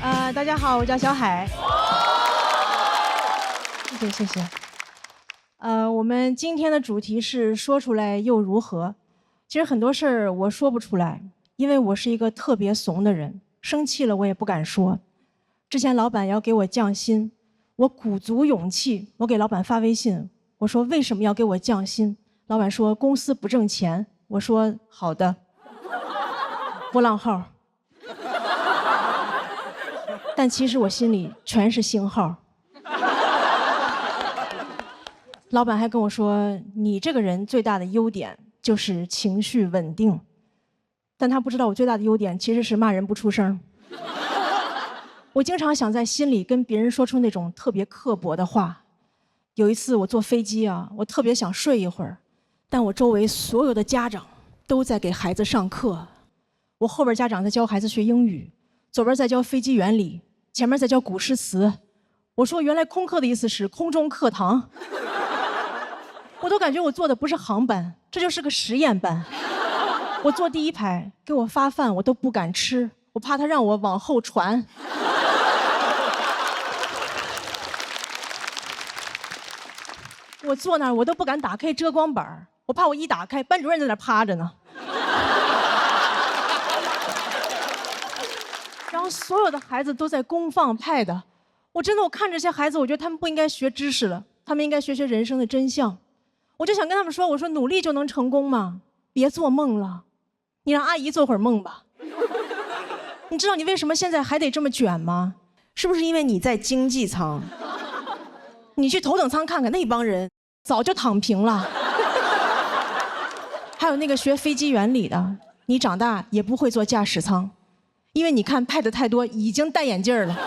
大家好，我叫小海。谢谢谢谢。我们今天的主题是说出来又如何？其实很多事儿我说不出来，因为我是一个特别怂的人，生气了我也不敢说。之前老板要给我降薪，我鼓足勇气，我给老板发微信，我说为什么要给我降薪？老板说公司不挣钱。我说好的。波浪号。但其实我心里全是星号。老板还跟我说，你这个人最大的优点就是情绪稳定，但他不知道我最大的优点其实是骂人不出声。我经常想在心里跟别人说出那种特别刻薄的话。有一次我坐飞机啊，我特别想睡一会儿，但我周围所有的家长都在给孩子上课，我后边家长在教孩子学英语，左边在教飞机原理，前面在教古诗词。我说原来空课的意思是空中课堂。我都感觉我坐的不是航班，这就是个实验班。我坐第一排，给我发饭我都不敢吃，我怕他让我往后传。我坐那儿我都不敢打开遮光板，我怕我一打开，班主任在那儿趴着呢。然后所有的孩子都在公放pad，我看这些孩子，我觉得他们不应该学知识了，他们应该学学人生的真相。我就想跟他们说，我说努力就能成功吗？别做梦了，你让阿姨做会儿梦吧。你知道你为什么现在还得这么卷吗？是不是因为你在经济舱？你去头等舱看看，那帮人早就躺平了。还有那个学飞机原理的，你长大也不会坐驾驶舱，因为你看pad太多，已经戴眼镜了。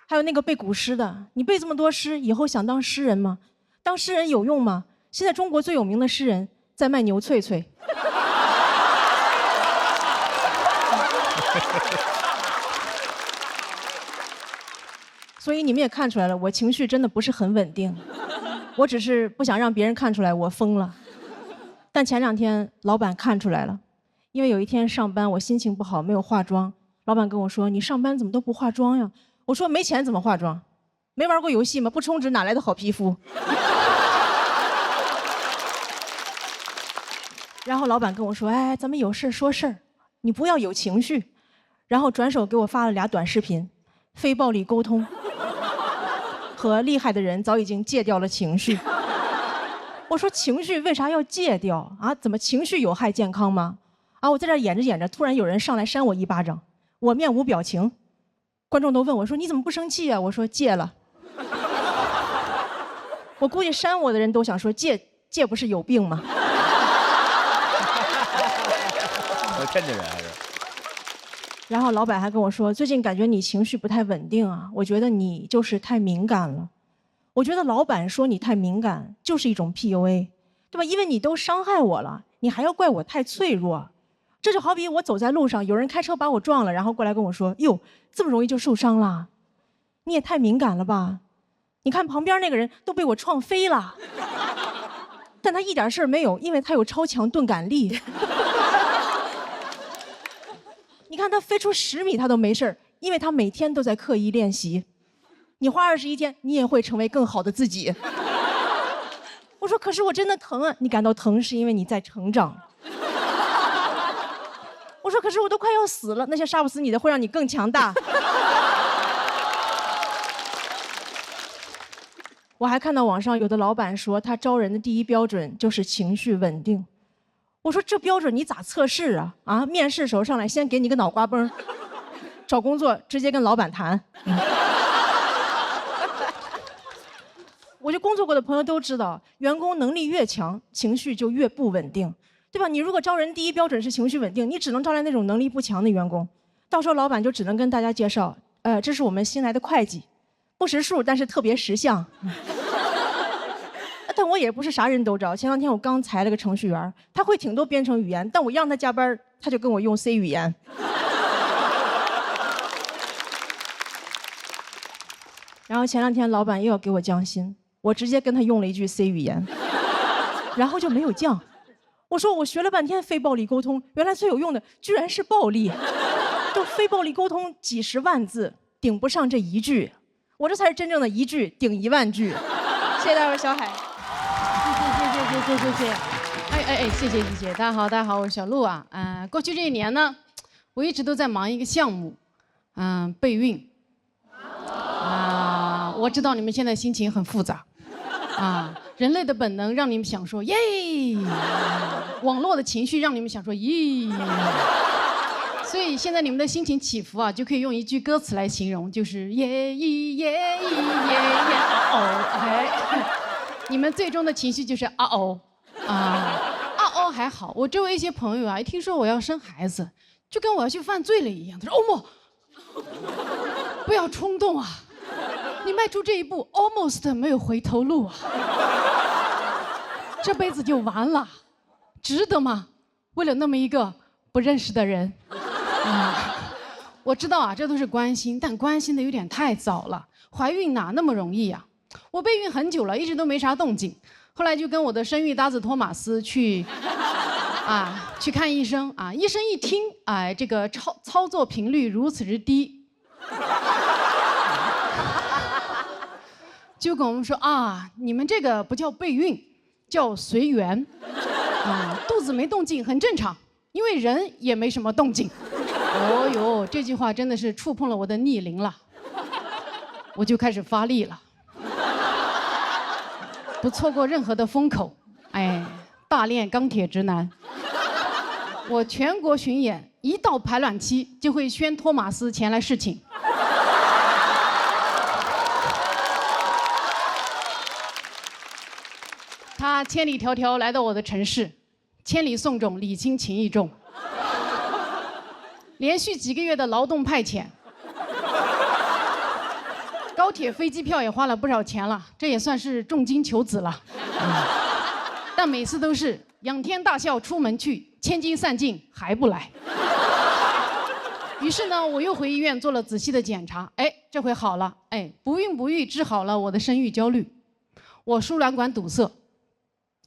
还有那个背古诗的，你背这么多诗，以后想当诗人吗？当诗人有用吗？现在中国最有名的诗人在卖牛脆脆。所以你们也看出来了，我情绪真的不是很稳定，我只是不想让别人看出来我疯了。但前2天老板看出来了，因为有一天上班我心情不好，没有化妆，老板跟我说，你上班怎么都不化妆呀？我说没钱怎么化妆？没玩过游戏吗？不充值哪来的好皮肤？然后老板跟我说，哎，咱们有事说事儿，你不要有情绪。然后转手给我发了2短视频，非暴力沟通和厉害的人早已经戒掉了情绪。我说情绪为啥要戒掉啊？怎么情绪有害健康吗？啊，我在这演着演着，突然有人上来扇我一巴掌，我面无表情。观众都问我说：“你怎么不生气啊？”我说：“戒了。”我估计扇我的人都想说：“戒不是有病吗？”我天津人还是。然后老板还跟我说：“最近感觉你情绪不太稳定啊，我觉得你就是太敏感了。”我觉得老板说你太敏感就是一种 PUA， 对吧？因为你都伤害我了，你还要怪我太脆弱。这就好比我走在路上，有人开车把我撞了，然后过来跟我说：“哟，这么容易就受伤了？你也太敏感了吧？你看旁边那个人都被我撞飞了，但他一点事儿没有，因为他有超强钝感力。你看他飞出10米他都没事儿，因为他每天都在刻意练习。你花21天，你也会成为更好的自己。”我说：“可是我真的疼啊！”你感到疼是因为你在成长。我说：“可是我都快要死了，那些杀不死你的会让你更强大。”我还看到网上有的老板说，他招人的第一标准就是情绪稳定。我说：“这标准你咋测试啊？啊，面试时候上来先给你个脑瓜崩，找工作直接跟老板谈。”我就工作过的朋友都知道，员工能力越强，情绪就越不稳定。对吧？你如果招人第一标准是情绪稳定，你只能招来那种能力不强的员工，到时候老板就只能跟大家介绍，这是我们新来的会计，不识数但是特别识相。但我也不是啥人都招。前2天我刚裁了个程序员，他会挺多编程语言，但我让他加班，他就跟我用 C 语言。然后前2天老板又要给我降薪，我直接跟他用了一句 C 语言，然后就没有降。我说我学了半天非暴力沟通，原来最有用的居然是暴力。就非暴力沟通几十万字顶不上这一句，我这才是真正的一句顶1万句。谢谢大伙，小海。谢谢。谢谢。大家好，我是小鹿啊。过去这1年呢，我一直都在忙一个项目，备孕。我知道你们现在心情很复杂，人类的本能让你们想说耶，网络的情绪让你们想说咦，所以现在你们的心情起伏啊，就可以用一句歌词来形容，就是耶咦耶咦耶耶哦，你们最终的情绪就是啊哦还好，我周围一些朋友啊，一听说我要生孩子，就跟我要去犯罪了一样。他说：“欧莫，不要冲动啊，你迈出这一步 ，almost 没有回头路啊，这辈子就完了，值得吗？为了那么一个不认识的人，我知道啊，这都是关心，但关心的有点太早了。怀孕哪那么容易啊？我备孕很久了，一直都没啥动静。”后来就跟我的生育搭子托马斯去看医生啊，医生一听，这个操作频率如此之低，就跟我们说你们这个不叫备孕，叫随缘，肚子没动静很正常，因为人也没什么动静。哦呦，这句话真的是触碰了我的逆鳞了，我就开始发力了。不错过任何的风口，大练钢铁直男。我全国巡演，一到排卵期就会宣托马斯前来侍寝。他千里迢迢来到我的城市，千里送种，礼轻情意重。连续几个月的劳动派遣。高铁、飞机票也花了不少钱了，这也算是重金求子了。但每次都是仰天大笑出门去，千金散尽还不来。于是呢，我又回医院做了仔细的检查，这回好了，不孕不育治好了我的生育焦虑。我输卵管堵塞，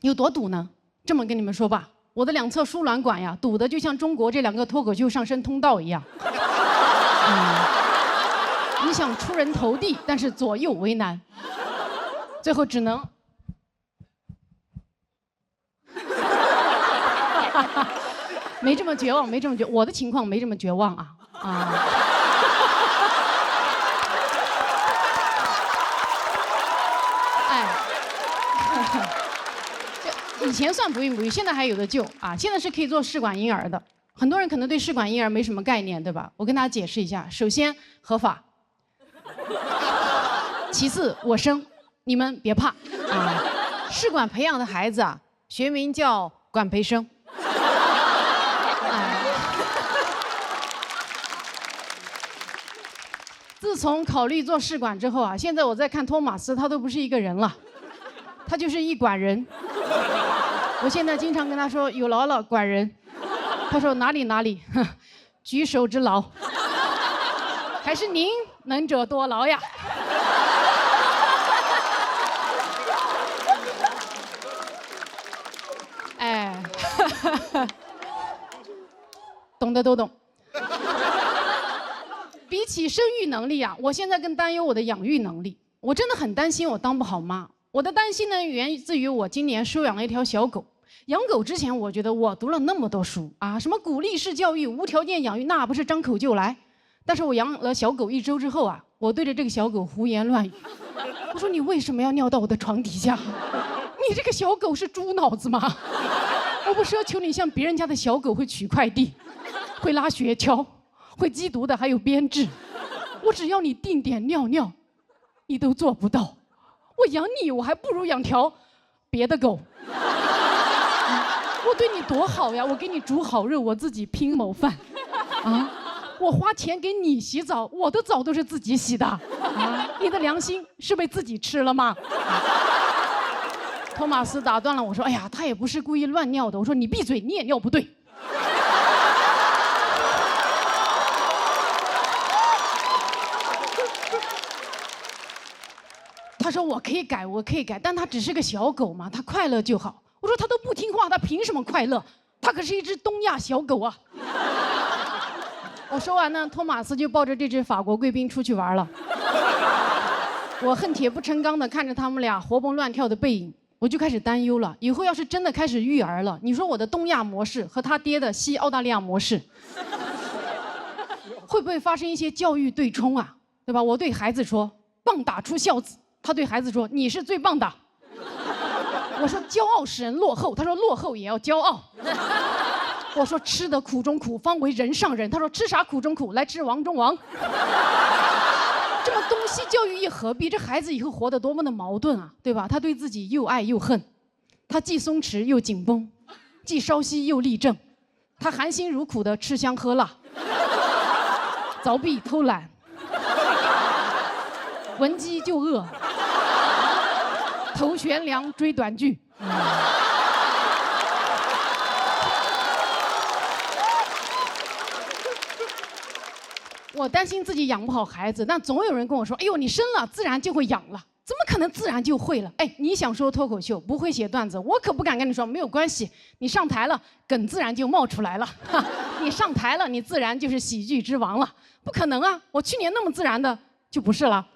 有多堵呢？这么跟你们说吧，我的2侧输卵管呀，堵得就像中国这2个脱口秀上升通道一样。你想出人头地，但是左右为难，最后只能没这么绝望，我的情况没这么绝望啊。这以前算不孕不育，现在还有的救啊！现在是可以做试管婴儿的。很多人可能对试管婴儿没什么概念，对吧？我跟大家解释一下，首先合法。其次，我生，你们别怕啊！试管培养的孩子啊，学名叫管培生。自从考虑做试管之后啊，现在我在看托马斯，他都不是一个人了，他就是一管人。我现在经常跟他说有劳了，管人。他说哪里，举手之劳。还是您能者多劳呀。懂的都懂。比起生育能力啊，我现在更担忧我的养育能力。我真的很担心我当不好妈。我的担心呢，源自于我今年收养了一条小狗。养狗之前，我觉得我读了那么多书啊，什么鼓励式教育、无条件养育，那不是张口就来。但是我养了小狗1周之后啊，我对着这个小狗胡言乱语。我说你为什么要尿到我的床底下？你这个小狗是猪脑子吗？我不奢求你像别人家的小狗会取快递，会拉雪橇，会缉毒的，还有编制。我只要你定点尿尿，你都做不到。我养你，我还不如养条别的狗。我对你多好呀！我给你煮好肉，我自己拼谋饭。我花钱给你洗澡，我的澡都是自己洗的。你的良心是被自己吃了吗？托马斯打断了我说：“哎呀，他也不是故意乱尿的。”我说：“你闭嘴，你也尿不对。”他说：“我可以改，但他只是个小狗嘛，他快乐就好。”我说：“他都不听话，他凭什么快乐？他可是一只东亚小狗啊！”我说完呢，托马斯就抱着这只法国贵宾出去玩了。我恨铁不成钢的看着他们俩活蹦乱跳的背影，我就开始担忧了。以后要是真的开始育儿了，你说我的东亚模式和他爹的西澳大利亚模式，会不会发生一些教育对冲啊？对吧？我对孩子说棒打出孝子，他对孩子说你是最棒的。我说骄傲使人落后，他说落后也要骄傲。我说吃得苦中苦，方为人上人，他说吃啥苦中苦，来吃王中王。这么东西教育一合璧，这孩子以后活得多么的矛盾啊，对吧？他对自己又爱又恨，他既松弛又紧绷，既稍息又立正，他含辛茹苦的吃香喝辣，凿壁偷懒，闻鸡就饿，头悬梁追短剧。我担心自己养不好孩子，但总有人跟我说：“哎呦，你生了自然就会养了，怎么可能自然就会了？”哎，你想说脱口秀不会写段子，我可不敢跟你说没有关系，你上台了，梗自然就冒出来了。你上台了，你自然就是喜剧之王了，不可能啊！我去年那么自然的就不是了。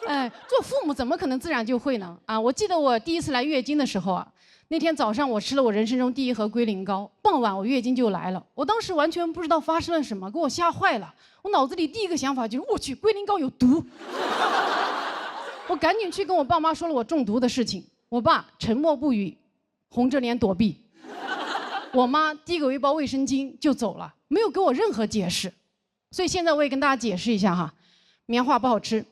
哎，做父母怎么可能自然就会呢？啊，我记得我第一次来月经的时候啊。那天早上我吃了我人生中第一盒龟苓膏，傍晚我月经就来了。我当时完全不知道发生了什么，给我吓坏了。我脑子里第一个想法就是我去，龟苓膏有毒。我赶紧去跟我爸妈说了我中毒的事情。我爸沉默不语，红着脸躲避。我妈递给我一包卫生巾就走了，没有给我任何解释。所以现在我也跟大家解释一下哈，棉花不好吃。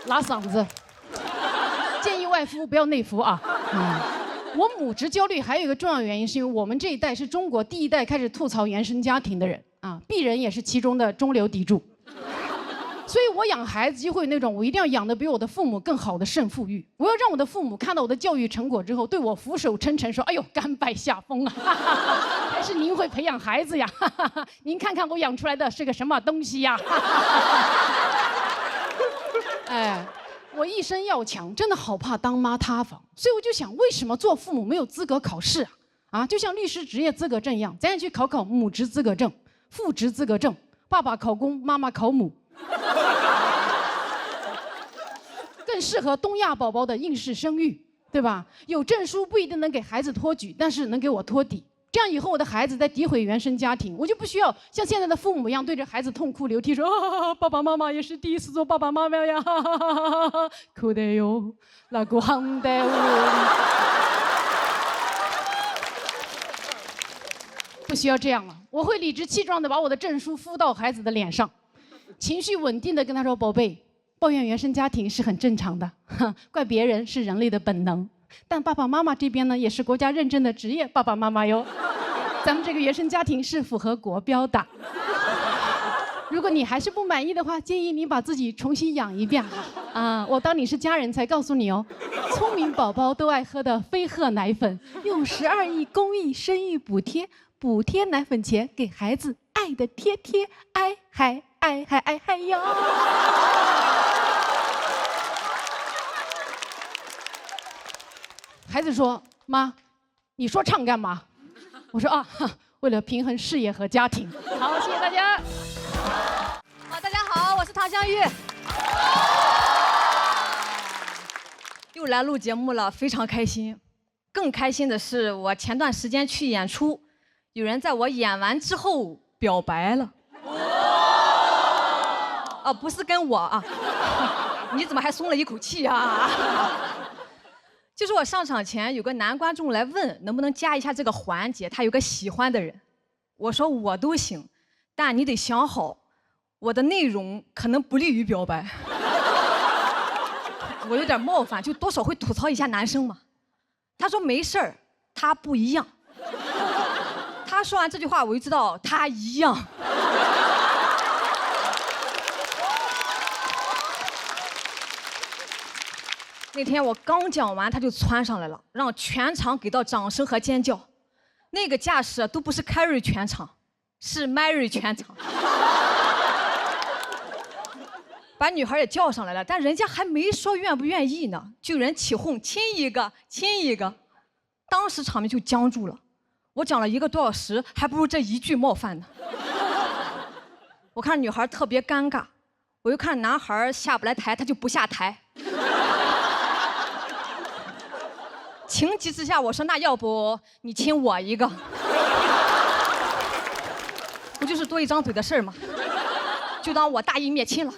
拉嗓子，建议外敷不要内服啊。我母职焦虑还有一个重要原因，是因为我们这一代是中国第一代开始吐槽原生家庭的人啊，鄙人也是其中的中流砥柱。所以我养孩子就会有那种我一定要养得比我的父母更好的胜负欲，我要让我的父母看到我的教育成果之后，对我俯首称臣，说：“哎呦，甘拜下风啊！还是您会培养孩子呀！您看看我养出来的是个什么东西呀！”哎，我一生要强，真的好怕当妈塌房，所以我就想，为什么做父母没有资格考试啊？啊，就像律师执业资格证一样，咱也去考考母职资格证、父职资格证，爸爸考公，妈妈考母，更适合东亚宝宝的应试生育，对吧？有证书不一定能给孩子托举，但是能给我托底。这样以后我的孩子在诋毁原生家庭，我就不需要像现在的父母一样对着孩子痛哭流涕说：“啊，爸爸妈妈也是第一次做爸爸妈妈呀，哭得哟，那个行得我。”不需要这样了，我会理直气壮地把我的证书敷到孩子的脸上，情绪稳定地跟他说：“宝贝，抱怨原生家庭是很正常的，怪别人是人类的本能。但爸爸妈妈这边呢，也是国家认证的职业爸爸妈妈哟。咱们这个原生家庭是符合国标的。如果你还是不满意的话，建议你把自己重新养一遍啊！我当你是家人才告诉你哦。聪明宝宝都爱喝的飞鹤奶粉，用12亿公益生育补贴，补贴奶粉钱给孩子爱的贴贴，爱嗨爱嗨爱嗨哟。孩子说：“妈，你说唱干嘛？”我说：“啊，为了平衡事业和家庭。”好，谢谢大家。大家好，我是唐湘玉。又来录节目了，非常开心。更开心的是，我前段时间去演出，有人在我演完之后表白了。啊，不是跟我啊，你怎么还松了一口气啊？就是我上场前有个男观众来问能不能加一下这个环节，他有个喜欢的人，我说我都行，但你得想好，我的内容可能不利于表白。我有点冒犯，就多少会吐槽一下男生嘛。他说没事儿，他不一样。他说完这句话，我就知道他一样。那天我刚讲完，他就窜上来了，让全场给到掌声和尖叫。那个架势都不是 carry 全场，是 marry 全场。把女孩也叫上来了，但人家还没说愿不愿意呢，就有人起哄，亲一个，亲一个，当时场面就僵住了。我讲了1个多小时，还不如这一句冒犯呢。我看女孩特别尴尬，我又看男孩下不来台，他就不下台。情急之下，我说那要不你亲我一个，不就是多一张嘴的事儿吗？就当我大义灭亲了。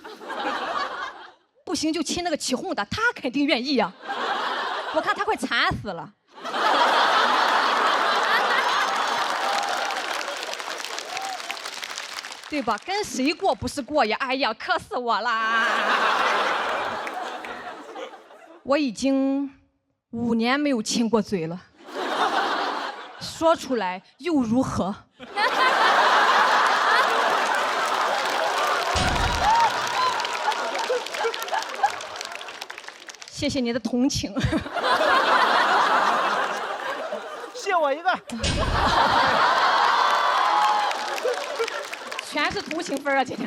不行就亲那个起哄的，他肯定愿意呀。我看他快惨死了。对吧？跟谁过不是过呀？哎呀，渴死我啦！我已经5年没有亲过嘴了，说出来又如何？谢谢你的同情。谢我一个。全是同情分啊，今天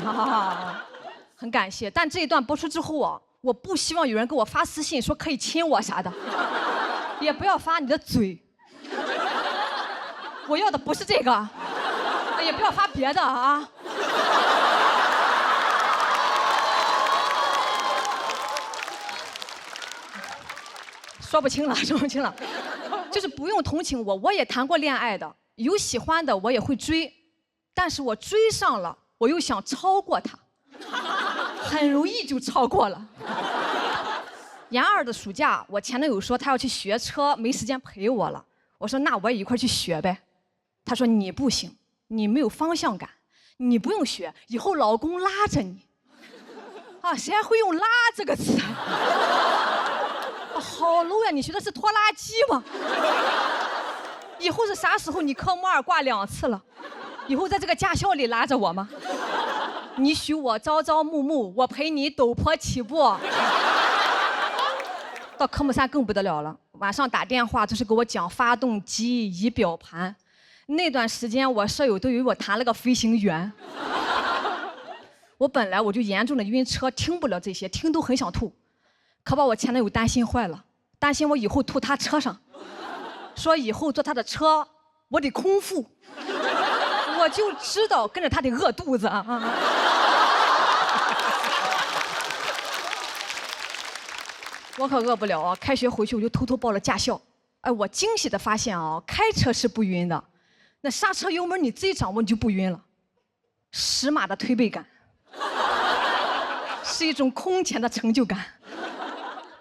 很感谢。但这一段播出之后啊，我不希望有人给我发私信说可以亲我啥的，也不要发你的嘴。我要的不是这个，也不要发别的啊。说不清了，说不清了，就是不用同情我，我也谈过恋爱的，有喜欢的我也会追。但是我追上了，我又想超过他，很容易就超过了。研2的暑假，我前男友说他要去学车，没时间陪我了。我说那我也一块去学呗。他说你不行，你没有方向感，你不用学，以后老公拉着你。啊，谁还会用拉这个词？好 low 呀！你学的是拖拉机吗？以后是啥时候你科目2挂2次了？以后在这个驾校里拉着我吗？你许我朝朝暮暮，我陪你陡坡起步。到科目3更不得了了，晚上打电话就是给我讲发动机、仪表盘。那段时间我舍友都以为我谈了个飞行员。我本来我就严重的晕车，听不了这些，听都很想吐，可把我前男友担心坏了，担心我以后吐他车上，说以后坐他的车我得空腹。我就知道跟着他得饿肚子啊！我可饿不了啊！开学回去我就偷偷报了驾校。哎，我惊喜的发现啊，开车是不晕的，那刹车油门你自己掌握你就不晕了。10码的推背感，是一种空前的成就感，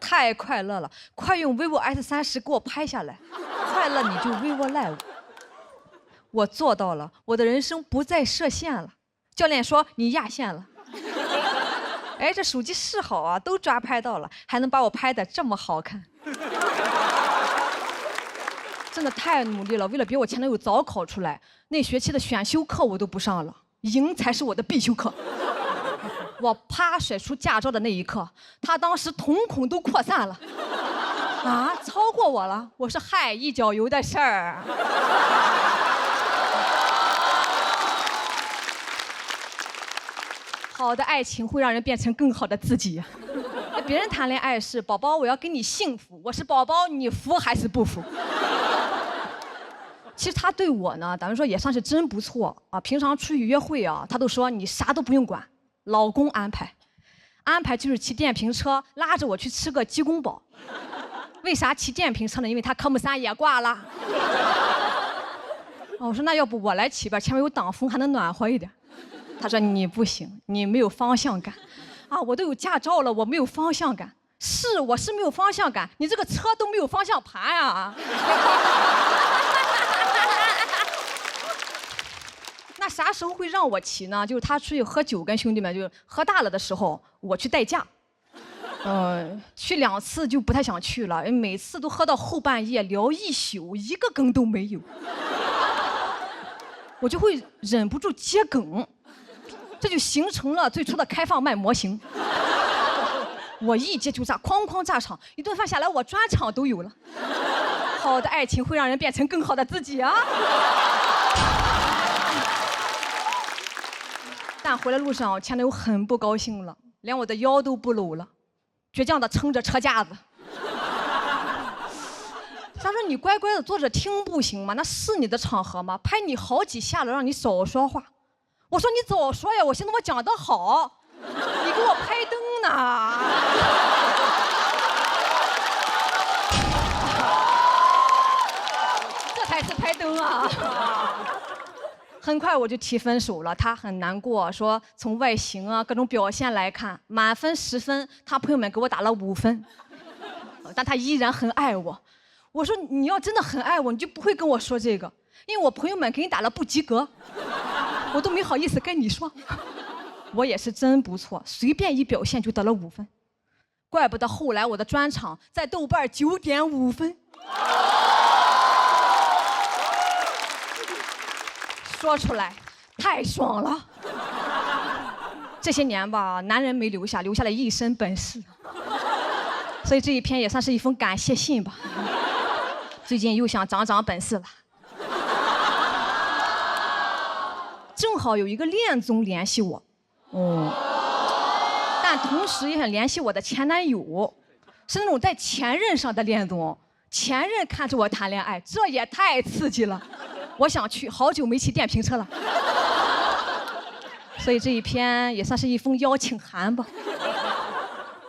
太快乐了！快用 vivo S30给我拍下来，快乐你就 vivo Live。我做到了，我的人生不再设限了。教练说你压线了。哎，这手机是好啊，都抓拍到了，还能把我拍得这么好看，真的太努力了。为了比我前男友早考出来，那学期的选修课我都不上了，赢才是我的必修课。我啪甩出驾照的那一刻，他当时瞳孔都扩散了。啊，超过我了！我说嗨，一脚油的事儿。好的爱情会让人变成更好的自己。别人谈恋爱是宝宝，我要跟你幸福，我是宝宝，你服还是不服？其实他对我呢，咱们说也算是真不错啊。平常出去约会啊，他都说你啥都不用管，老公安排。安排就是骑电瓶车拉着我去吃个鸡公煲。为啥骑电瓶车呢？因为他科目3也挂了。我说那要不我来骑吧，前面有挡风，还能暖和一点。他说你不行，你没有方向感。啊，我都有驾照了，我没有方向感。是，我是没有方向感，你这个车都没有方向盘呀。那啥时候会让我骑呢？就是他出去喝酒，跟兄弟们就是喝大了的时候，我去代驾。去2次就不太想去了，每次都喝到后半夜聊一宿，一个梗都没有。我就会忍不住接梗，这就形成了最初的开放麦模型。我一接就炸，哐哐炸场，一顿饭下来我专场都有了。好的爱情会让人变成更好的自己啊！但回来路上，前男友很不高兴了，连我的腰都不搂了，倔强的撑着车架子。他说：“你乖乖的坐着听不行吗？那是你的场合吗？拍你好几下了，让你少说话。”我说：“你早说呀！我寻思我讲得好，你给我拍灯呢。”这才是拍灯啊！很快我就提分手了，他很难过，说从外形啊各种表现来看，满分10分，他朋友们给我打了5分，但他依然很爱我。我说你要真的很爱我，你就不会跟我说这个，因为我朋友们给你打了不及格，我都没好意思跟你说。我也是真不错，随便一表现就得了5分，怪不得后来我的专场在豆瓣9.5分。说出来太爽了。这些年吧，男人没留下，留下了一身本事，所以这一篇也算是一封感谢信吧。最近又想长本事了。正好有一个恋综联系我，但同时也想联系我的前男友，是那种在前任上的恋综，前任看着我谈恋爱，这也太刺激了。我想去，好久没骑电瓶车了，所以这一篇也算是一封邀请函吧。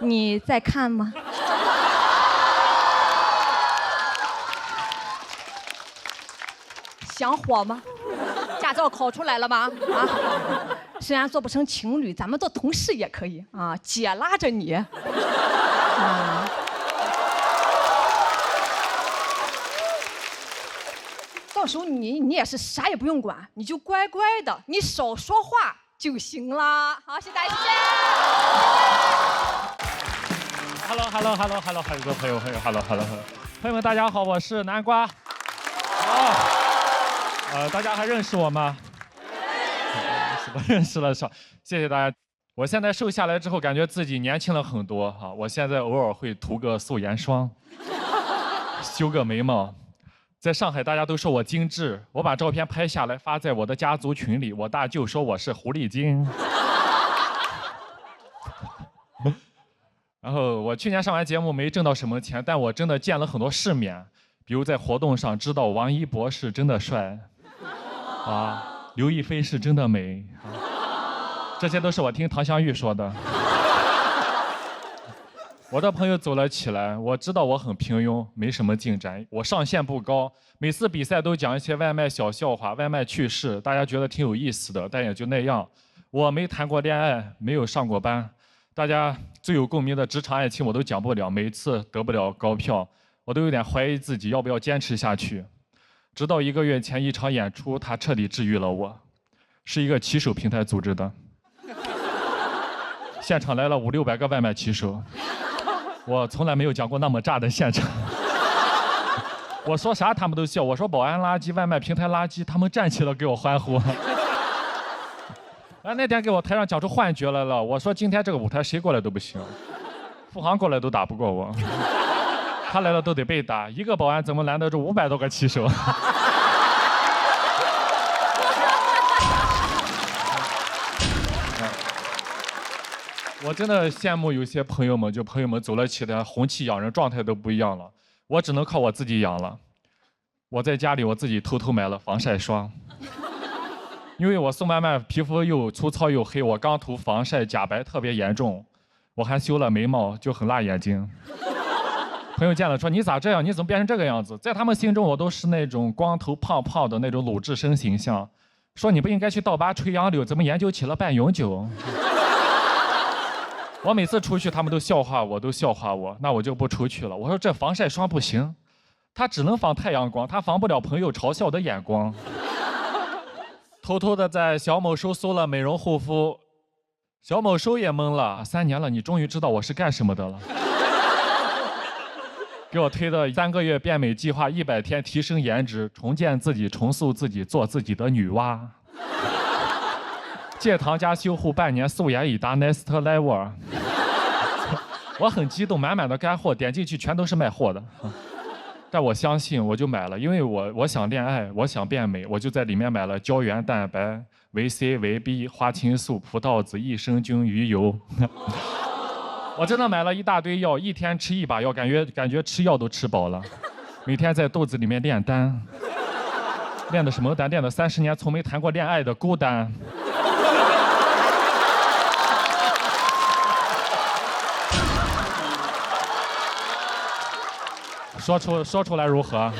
你在看吗？想火吗？驾照考出来了吗？啊，虽然做不成情侣，咱们做同事也可以啊。姐拉着你，到时候你也是啥也不用管，你就乖乖的，你少说话就行了。好，谢谢大家，谢谢。Hello，很多朋友，Hello，朋友们大家好，我是南瓜。大家还认识我吗？我认识了，谢谢大家。我现在瘦下来之后，感觉自己年轻了很多哈。我现在偶尔会涂个素颜霜，修个眉毛。在上海，大家都说我精致，我把照片拍下来发在我的家族群里，我大舅说我是狐狸精。然后我去年上完节目没挣到什么钱，但我真的见了很多世面，比如在活动上知道王一博是真的帅，刘亦菲是真的美，这些都是我听唐湘玉说的。我的朋友走了起来，我知道我很平庸，没什么进展，我上限不高，每次比赛都讲一些外卖小笑话、外卖趣事，大家觉得挺有意思的，但也就那样。我没谈过恋爱，没有上过班，大家最有共鸣的职场爱情我都讲不了，每次得不了高票，我都有点怀疑自己要不要坚持下去。直到1个月前一场演出，它彻底治愈了我，是一个骑手平台组织的，现场来了500-600个外卖骑手。我从来没有讲过那么炸的现场，我说啥他们都笑，我说保安垃圾、外卖平台垃圾，他们站起来给我欢呼。那天给我台上讲出幻觉来了，我说今天这个舞台谁过来都不行，付航过来都打不过我，他来了都得被打，一个保安怎么拦得住500多个骑手？我真的羡慕有些朋友们，朋友们走了起来，红气养人，状态都不一样了。我只能靠我自己养了。我在家里我自己偷偷买了防晒霜，因为我送外卖，皮肤又粗糙又黑，我刚涂防晒假白特别严重，我还修了眉毛，就很辣眼睛。朋友见了说：“你咋这样？你怎么变成这个样子？”在他们心中，我都是那种光头胖胖的那种鲁智深形象。说你不应该去倒拔垂杨柳，怎么研究起了半永久？我每次出去，他们都笑话我，那我就不出去了。我说这防晒霜不行，它只能防太阳光，它防不了朋友嘲笑的眼光。偷偷的在小某书搜了美容护肤，小某书也懵了，3年了，你终于知道我是干什么的了。给我推的3个月变美计划，100天提升颜值，重建自己，重塑自己，做自己的女娲。戒糖加修护半年，素颜已达 next level。我很激动，满满的干货，点进去全都是卖货的。但我相信，我就买了，因为我想恋爱，我想变美，我就在里面买了胶原蛋白、维 C、维 B、花青素、葡萄籽、益生菌、鱼油。我真的买了一大堆药，一天吃1把药，感觉吃药都吃饱了。每天在肚子里面炼丹，练的什么丹？练的30年从没谈过恋爱的孤单。说出来如何？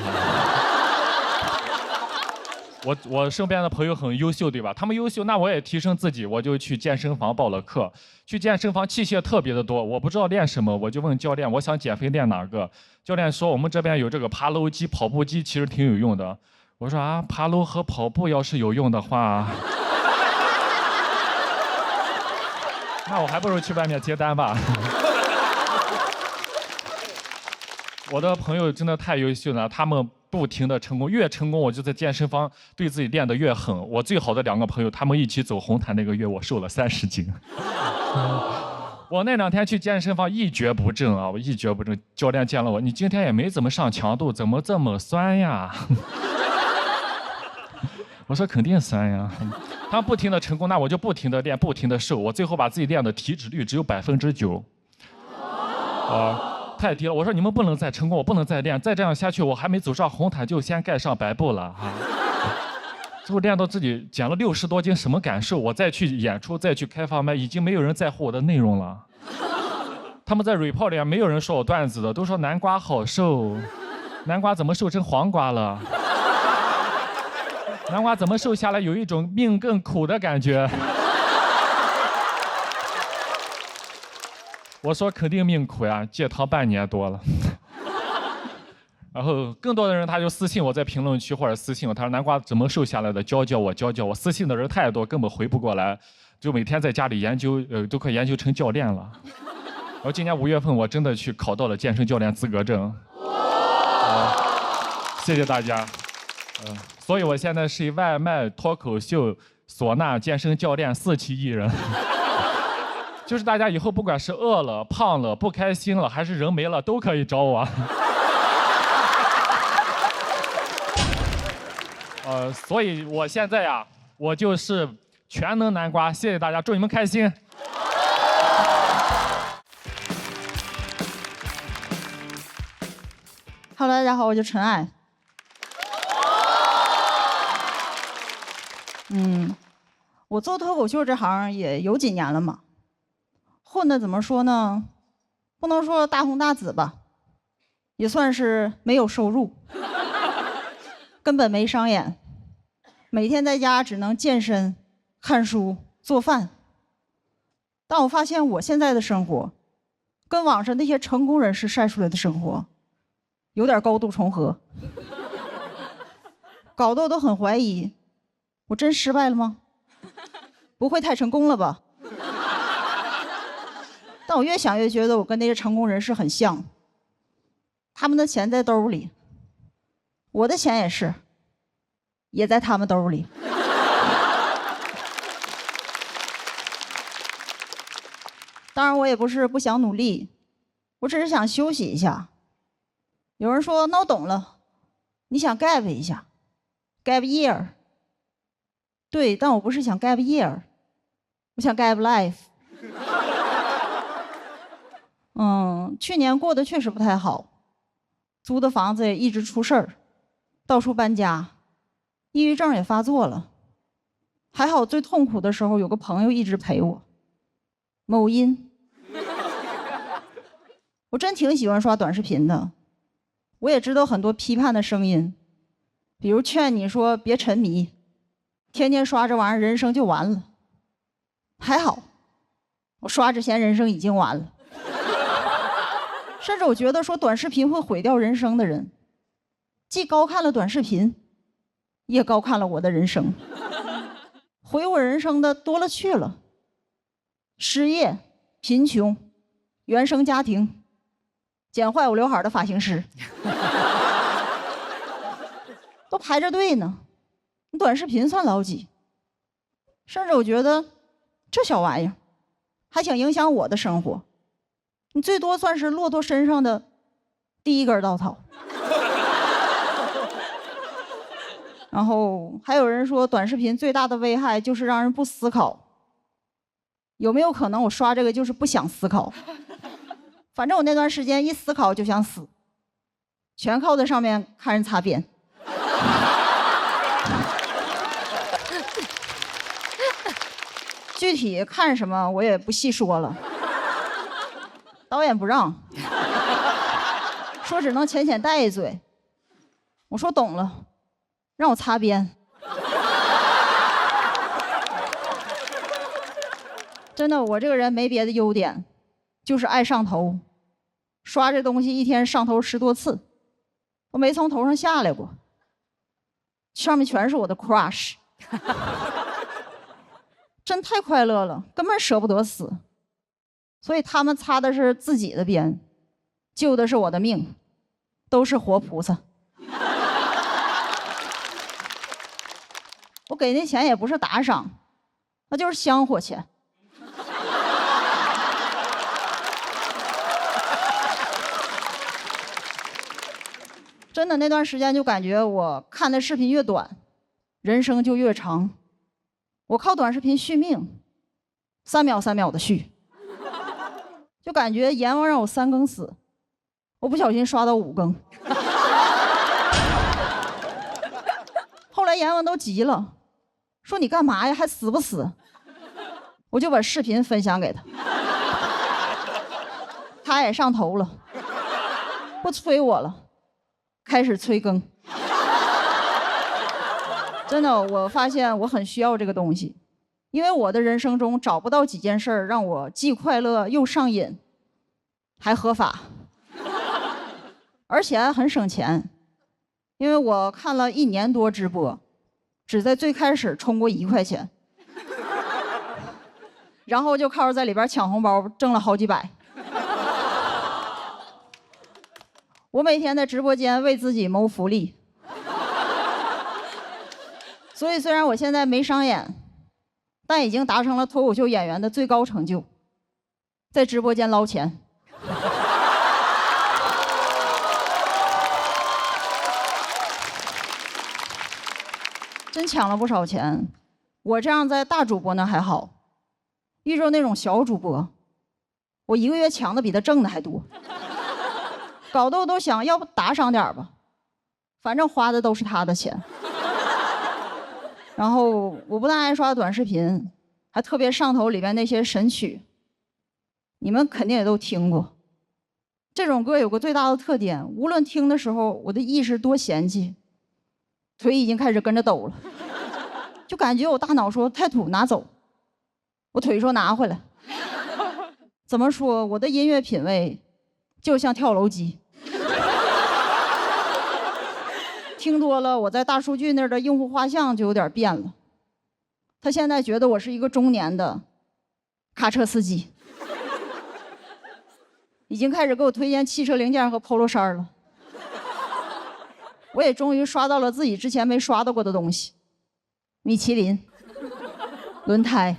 我身边的朋友很优秀，对吧？他们优秀，那我也提升自己，我就去健身房报了课。去健身房器械特别的多，我不知道练什么，我就问教练，我想减肥练哪个？教练说我们这边有这个爬楼机、跑步机，其实挺有用的。我说啊，爬楼和跑步要是有用的话，那我还不如去外面接单吧。我的朋友真的太优秀了，他们不停的成功，越成功我就在健身房对自己练得越狠。我最好的2个朋友，他们一起走红毯那个月，我瘦了30斤。我那2天去健身房一蹶不振啊，我一蹶不振。教练见了我，你今天也没怎么上强度，怎么这么酸呀？我说肯定酸呀。他们不停的成功，那我就不停的练，不停的瘦，我最后把自己练的体脂率只有9%。太低了！我说你们不能再成功，我不能再练，再这样下去，我还没走上红毯就先盖上白布了啊！最后练到自己减了60多斤，什么感受？我再去演出，再去开放麦，已经没有人在乎我的内容了。他们在 report 里没有人说我段子的，都说南瓜好瘦，南瓜怎么瘦成黄瓜了？南瓜怎么瘦下来有一种命更苦的感觉？我说肯定命苦呀，戒糖半年多了。然后更多的人他就私信我在评论区或者私信我，他说南瓜怎么瘦下来的，教教我，教教我。私信的人太多，根本回不过来，就每天在家里研究，都快研究成教练了。然后今年5月份我真的去考到了健身教练资格证。谢谢大家。所以我现在是一外卖、脱口秀、唢呐、健身教练4期艺人。就是大家以后不管是饿了、胖了、不开心了，还是人没了，都可以找我。所以我现在呀，我就是全能南瓜。谢谢大家，祝你们开心。Hello， 大家好，我叫陈爱。我做脱口秀这行也有几年了嘛。混的怎么说呢？不能说大红大紫吧，也算是没有收入，根本没商演，每天在家只能健身、看书、做饭。但我发现我现在的生活，跟网上那些成功人士晒出来的生活，有点高度重合，搞得我都很怀疑，我真失败了吗？不会太成功了吧？但我越想越觉得我跟那些成功人士很像，他们的钱在兜里，我的钱也是，也在他们兜里。当然我也不是不想努力，我只是想休息一下。有人说那我懂了，你想 gap 一下 gap year。 对，但我不是想 gap year， 我想 gap life。去年过得确实不太好，租的房子也一直出事儿，到处搬家，抑郁症也发作了。还好最痛苦的时候有个朋友一直陪我，某音。我真挺喜欢刷短视频的，我也知道很多批判的声音，比如劝你说别沉迷，天天刷这玩意儿人生就完了。还好我刷之前人生已经完了。甚至我觉得说短视频会毁掉人生的人，既高看了短视频，也高看了我的人生。毁我人生的多了去了，失业、贫穷、原生家庭、剪坏我刘海的发型师，都排着队呢。你短视频算老几？甚至我觉得这小玩意儿还想影响我的生活，你最多算是骆驼身上的第一根稻草。然后还有人说短视频最大的危害就是让人不思考。有没有可能我刷这个就是不想思考？反正我那段时间一思考就想死，全靠在上面看人擦边。具体看什么我也不细说了，导演不让，说只能浅浅带一嘴。我说懂了，让我擦边。真的，我这个人没别的优点，就是爱上头。刷这东西一天上头10多次，我没从头上下来过，上面全是我的 crush。真太快乐了，根本舍不得死。所以他们擦的是自己的边，救的是我的命，都是活菩萨。我给那钱也不是打赏，那就是香火钱。真的那段时间就感觉我看的视频越短，人生就越长。我靠短视频续命，3秒3秒的续，就感觉阎王让我3更死，我不小心刷到5更。后来阎王都急了，说你干嘛呀，还死不死？我就把视频分享给他，他也上头了，不催我了，开始催更。真的，我发现我很需要这个东西，因为我的人生中找不到几件事让我既快乐又上瘾，还合法，而且还很省钱。因为我看了1年多直播，只在最开始充过1块钱，然后就靠着在里边抢红包挣了好几百。我每天在直播间为自己谋福利。所以虽然我现在没商演，但已经达成了脱口秀演员的最高成就，在直播间捞钱。真抢了不少钱。我这样在大主播那还好，遇着那种小主播，我1个月抢的比他挣的还多，搞得我都想要不打赏点吧，反正花的都是他的钱。然后我不但爱刷短视频，还特别上头里边那些神曲，你们肯定也都听过。这种歌有个最大的特点，无论听的时候我的意识多嫌弃，腿已经开始跟着抖了，就感觉我大脑说太土拿走，我腿说拿回来。怎么说，我的音乐品味就像跳楼机。听多了，我在大数据那儿的用户画像就有点变了。他现在觉得我是一个中年的卡车司机，已经开始给我推荐汽车零件和 polo 衫了。我也终于刷到了自己之前没刷到过的东西，米其林、轮胎。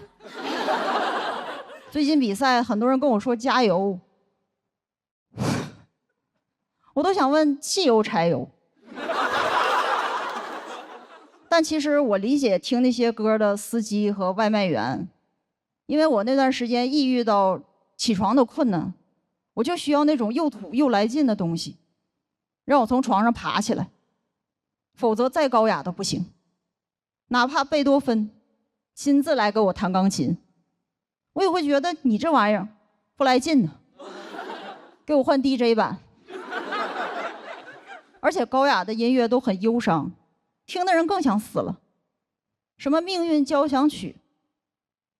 最近比赛，很多人跟我说加油，我都想问汽油、柴油。但其实我理解听那些歌的司机和外卖员，因为我那段时间抑郁到起床都困难，我就需要那种又土又来劲的东西，让我从床上爬起来，否则再高雅都不行。哪怕贝多芬亲自来给我弹钢琴，我也会觉得你这玩意儿不来劲呢，给我换 DJ 版。而且高雅的音乐都很忧伤，听的人更想死了。什么命运交响曲，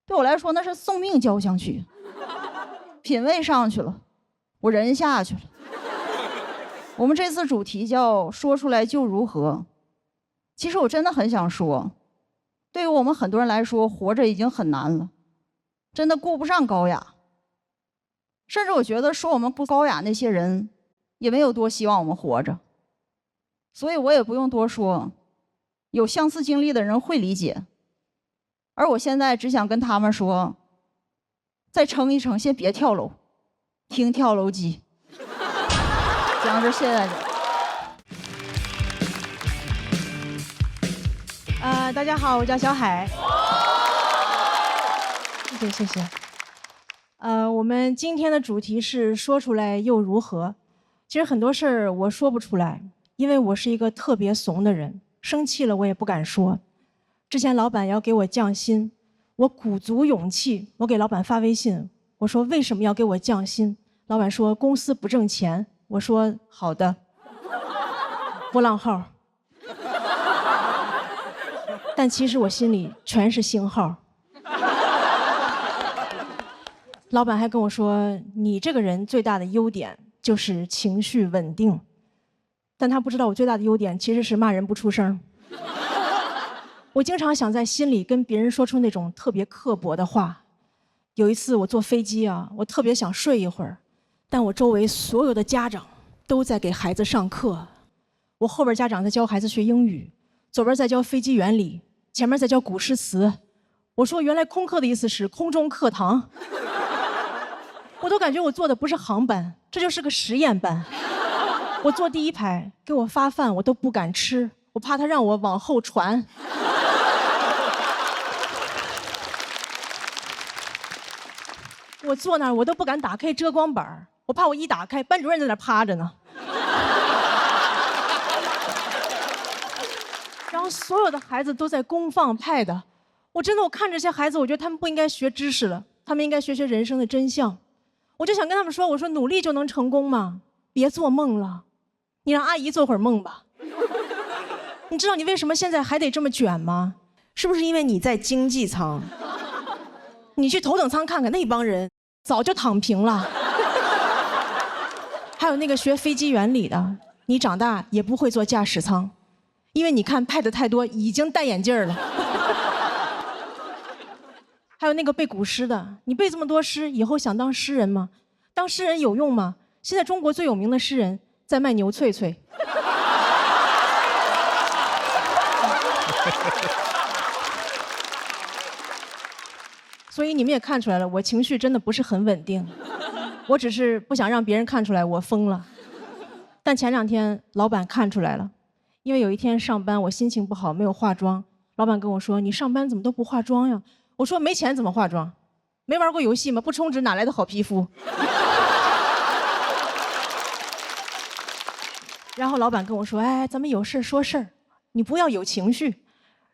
对我来说那是送命交响曲。品味上去了，我人下去了。我们这次主题叫说出来就如何。其实我真的很想说，对于我们很多人来说，活着已经很难了，真的顾不上高雅。甚至我觉得说我们不高雅那些人也没有多希望我们活着。所以我也不用多说，有相似经历的人会理解。而我现在只想跟他们说，再撑一撑，先别跳楼，听跳楼机。讲到这，谢谢大家。大家好，我叫小海。谢谢谢谢。我们今天的主题是说出来又如何？其实很多事儿我说不出来，因为我是一个特别怂的人，生气了我也不敢说。之前老板要给我降薪，我鼓足勇气，我给老板发微信，我说为什么要给我降薪？老板说公司不挣钱。我说好的。波浪号。但其实我心里全是星号。老板还跟我说，你这个人最大的优点就是情绪稳定，但他不知道我最大的优点其实是骂人不出声。我经常想在心里跟别人说出那种特别刻薄的话。有一次我坐飞机啊，我特别想睡一会儿，但我周围所有的家长都在给孩子上课，我后边家长在教孩子学英语，左边在教飞机原理，前面在教古诗词。我说原来空课的意思是空中课堂。我都感觉我坐的不是航班，这就是个实验班。我坐第一排，给我发饭我都不敢吃，我怕他让我往后传。我坐那儿我都不敢打开遮光板，我怕我一打开，班主任在那儿趴着呢。然后所有的孩子都在公放 pad， 我看着这些孩子，我觉得他们不应该学知识了，他们应该学学人生的真相。我就想跟他们说，我说努力就能成功吗？别做梦了，你让阿姨做会儿梦吧。你知道你为什么现在还得这么卷吗？是不是因为你在经济舱？你去头等舱看看，那帮人早就躺平了。还有那个学飞机原理的，你长大也不会坐驾驶舱，因为你看拍的太多，已经戴眼镜了。还有那个背古诗的，你背这么多诗，以后想当诗人吗？当诗人有用吗？现在中国最有名的诗人在卖牛脆脆。所以你们也看出来了，我情绪真的不是很稳定，我只是不想让别人看出来我疯了。但前2天老板看出来了，因为有一天上班我心情不好，没有化妆，老板跟我说：“你上班怎么都不化妆呀？”我说：“没钱怎么化妆？没玩过游戏吗？不充值哪来的好皮肤？”然后老板跟我说：“哎，咱们有事说事儿，你不要有情绪。”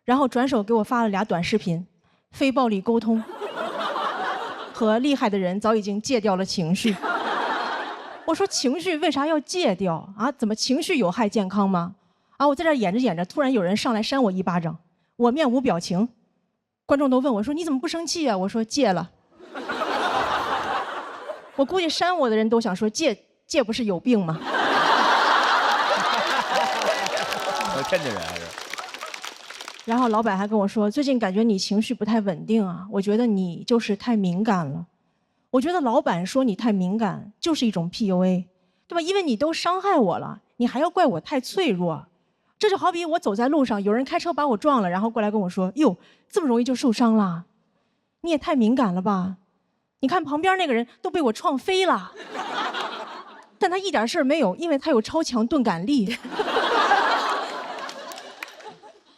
然后转手给我发了2短视频，非暴力沟通和厉害的人早已经戒掉了情绪。我说情绪为啥要戒掉啊？怎么情绪有害健康吗？啊！我在这演着演着，突然有人上来扇我一巴掌，我面无表情。观众都问我说：“你怎么不生气啊？”我说：“戒了。”我估计扇我的人都想说：“戒不是有病吗？”天津人还是？然后老板还跟我说：“最近感觉你情绪不太稳定啊，我觉得你就是太敏感了。”我觉得老板说你太敏感就是一种 PUA， 对吧？因为你都伤害我了，你还要怪我太脆弱。这就好比我走在路上，有人开车把我撞了，然后过来跟我说：“哟，这么容易就受伤了？你也太敏感了吧？你看旁边那个人都被我撞飞了，但他一点事儿没有，因为他有超强钝感力。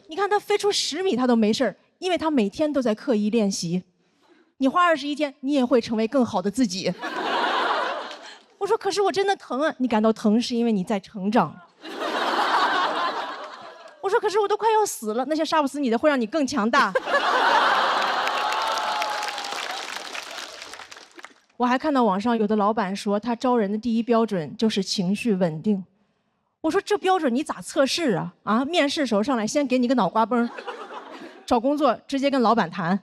你看他飞出10米他都没事儿，因为他每天都在刻意练习。你花21天，你也会成为更好的自己。”我说：“可是我真的疼啊！”你感到疼是因为你在成长。我说：“可是我都快要死了，那些杀不死你的会让你更强大。”我还看到网上有的老板说，他招人的第一标准就是情绪稳定。我说：“这标准你咋测试啊？啊，面试时候上来先给你个脑瓜崩，找工作直接跟老板谈。”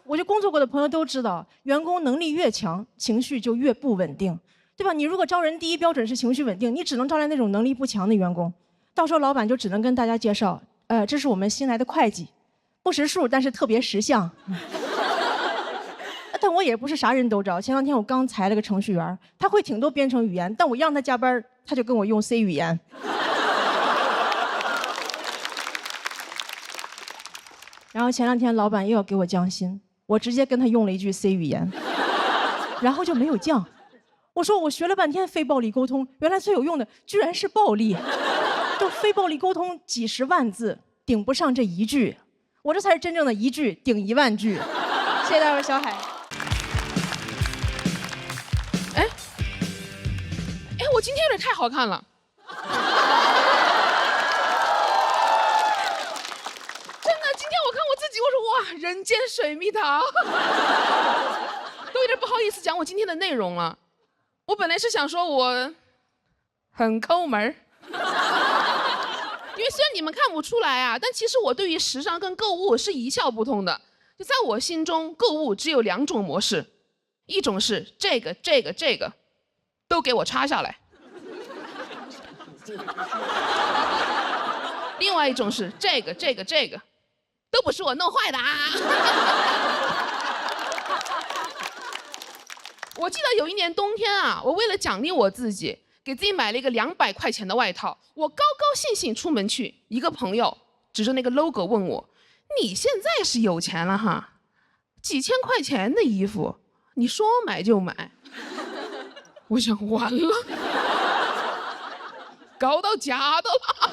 我就工作过的朋友都知道，员工能力越强，情绪就越不稳定，对吧？你如果招人第一标准是情绪稳定，你只能招来那种能力不强的员工，到时候老板就只能跟大家介绍，这是我们新来的会计，不识数但是特别识相。但我也不是啥人都招。前2天我刚裁了个程序员，他会挺多编程语言，但我让他加班，他就跟我用 C 语言。然后前2天老板又要给我降薪，我直接跟他用了一句 C 语言，然后就没有降。我说我学了半天非暴力沟通，原来最有用的居然是暴力，对都非暴力沟通几十万字，顶不上这一句，我这才是真正的一句顶1万句。谢谢大家，小海。哎，我今天有点太好看了。真的，今天我看我自己，我说哇，人间水蜜桃，都有点不好意思讲我今天的内容了。我本来是想说我很抠门儿，因为虽然你们看不出来啊，但其实我对于时尚跟购物是一窍不通的。就在我心中，购物只有2种模式，一种是这个都给我插下来，另外一种是这个都不是我弄坏的啊。我记得有一年冬天啊，我为了奖励我自己，给自己买了一个200块钱的外套。我高高兴兴出门去，一个朋友指着那个 logo 问我：“你现在是有钱了哈？几千块钱的衣服，你说买就买。”我想完了，搞到假的了。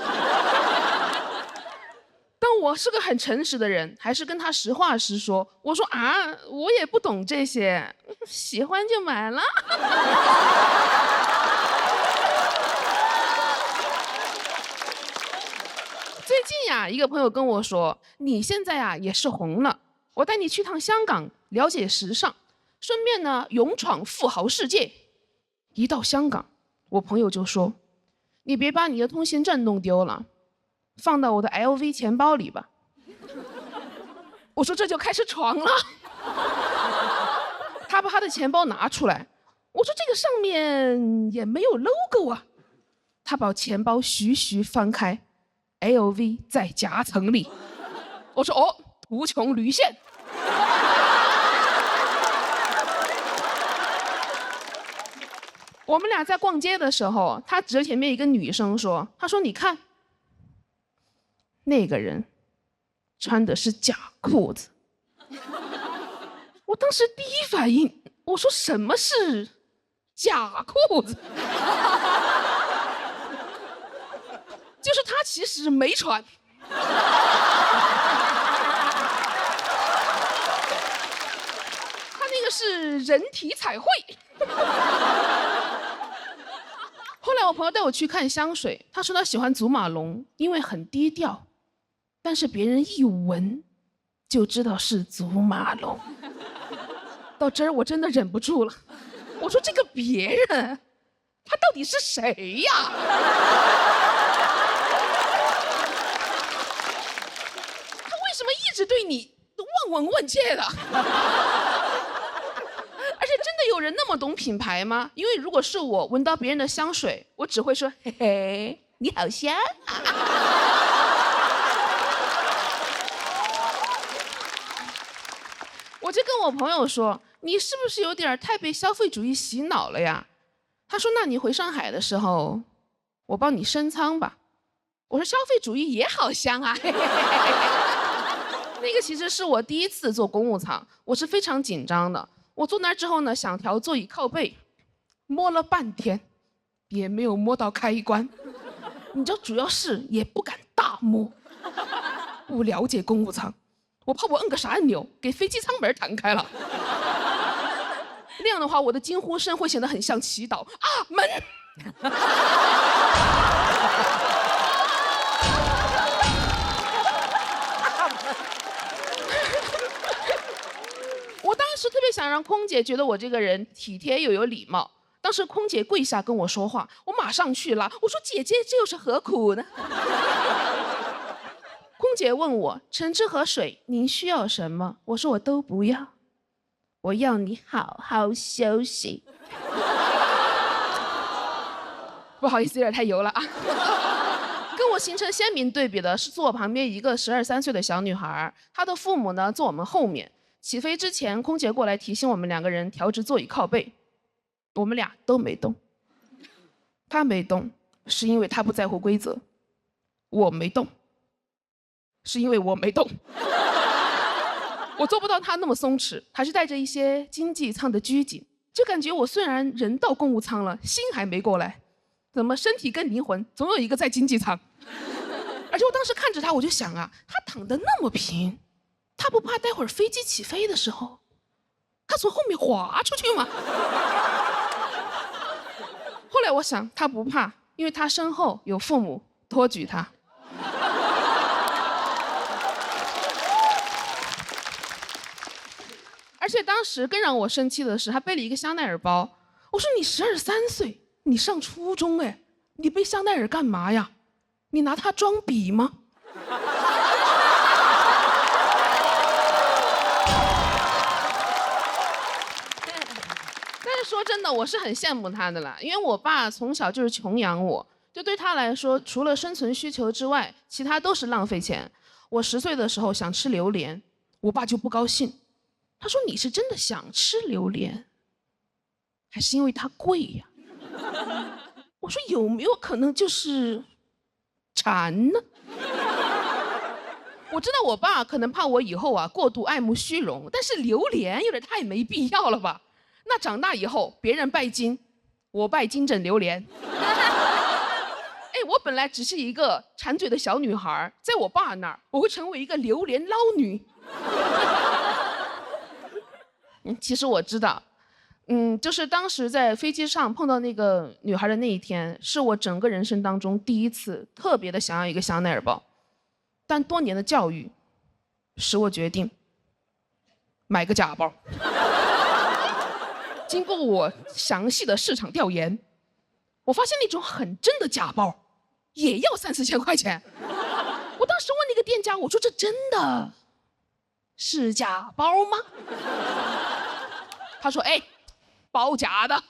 但我是个很诚实的人，还是跟他实话实说。我说啊，我也不懂这些，喜欢就买了。最近呀，一个朋友跟我说，你现在呀也是红了，我带你去趟香港，了解时尚，顺便呢勇闯富豪世界。一到香港，我朋友就说，你别把你的通行证弄丢了，放到我的 LV 钱包里吧。我说这就开始闯了。他把他的钱包拿出来，我说这个上面也没有 logo 啊。他把钱包徐徐翻开， LV 在夹层里。我说哦，图穷驴线。我们俩在逛街的时候，他指着前面一个女生说：“他说你看，那个人穿的是假裤子。”我当时第一反应，我说什么是假裤子？就是他其实没穿。他那个是人体彩绘。后来我朋友带我去看香水，他说他喜欢祖马龙，因为很低调，但是别人一闻就知道是祖马龙。到这儿我真的忍不住了，我说这个别人，他到底是谁呀？他为什么一直对你望闻问切的？而且真的有人那么懂品牌吗？因为如果是我闻到别人的香水，我只会说嘿嘿，你好香啊。我就跟我朋友说，你是不是有点太被消费主义洗脑了呀？他说那你回上海的时候，我帮你升舱吧。我说消费主义也好香啊。那个其实是我第一次坐公务舱，我是非常紧张的。我坐那儿之后呢，想调座椅靠背，摸了半天，也没有摸到开关。你知道，主要是也不敢大摸。不了解公务舱，我怕我摁个啥按钮，给飞机舱门弹开了。那样的话，我的惊呼声会显得很像祈祷啊！门。我当时特别想让空姐觉得我这个人体贴又有礼貌。当时空姐跪下跟我说话，我马上去拉，我说姐姐这又是何苦呢？空姐问我橙汁和水您需要什么？我说我都不要，我要你好好休息。不好意思，有点太油了啊。跟我形成鲜明对比的是坐我旁边一个12、13岁的小女孩，她的父母呢坐我们后面。起飞之前，空姐过来提醒我们2个人调直座椅靠背，我们俩都没动。她没动，是因为她不在乎规则；我没动，是因为我没动。我做不到她那么松弛，还是带着一些经济舱的拘谨，就感觉我虽然人到公务舱了，心还没过来。怎么身体跟灵魂总有一个在经济舱？而且我当时看着他，我就想啊，他躺得那么平，他不怕待会儿飞机起飞的时候，他从后面滑出去吗？后来我想，他不怕，因为他身后有父母托举他。而且当时更让我生气的是，他背了一个香奈儿包。我说你13岁，你上初中哎，你背香奈儿干嘛呀？你拿它装笔吗？但是说真的，我是很羡慕他的啦，因为我爸从小就是穷养我，就对他来说，除了生存需求之外，其他都是浪费钱。我10岁的时候想吃榴莲，我爸就不高兴，他说你是真的想吃榴莲，还是因为它贵呀？我说有没有可能就是馋呢？我知道我爸可能怕我以后啊过度爱慕虚荣，但是榴莲有点太没必要了吧？那长大以后别人拜金，我拜金枕榴莲。哎，我本来只是一个馋嘴的小女孩，在我爸那儿我会成为一个榴莲捞女。其实我知道。就是当时在飞机上碰到那个女孩的那一天，是我整个人生当中第一次特别的想要一个香奈儿包，但多年的教育使我决定买个假包。经过我详细的市场调研，我发现那种很真的假包也要3、4千块钱。我当时问那个店家，我说这真的是假包吗？他说哎。包假的。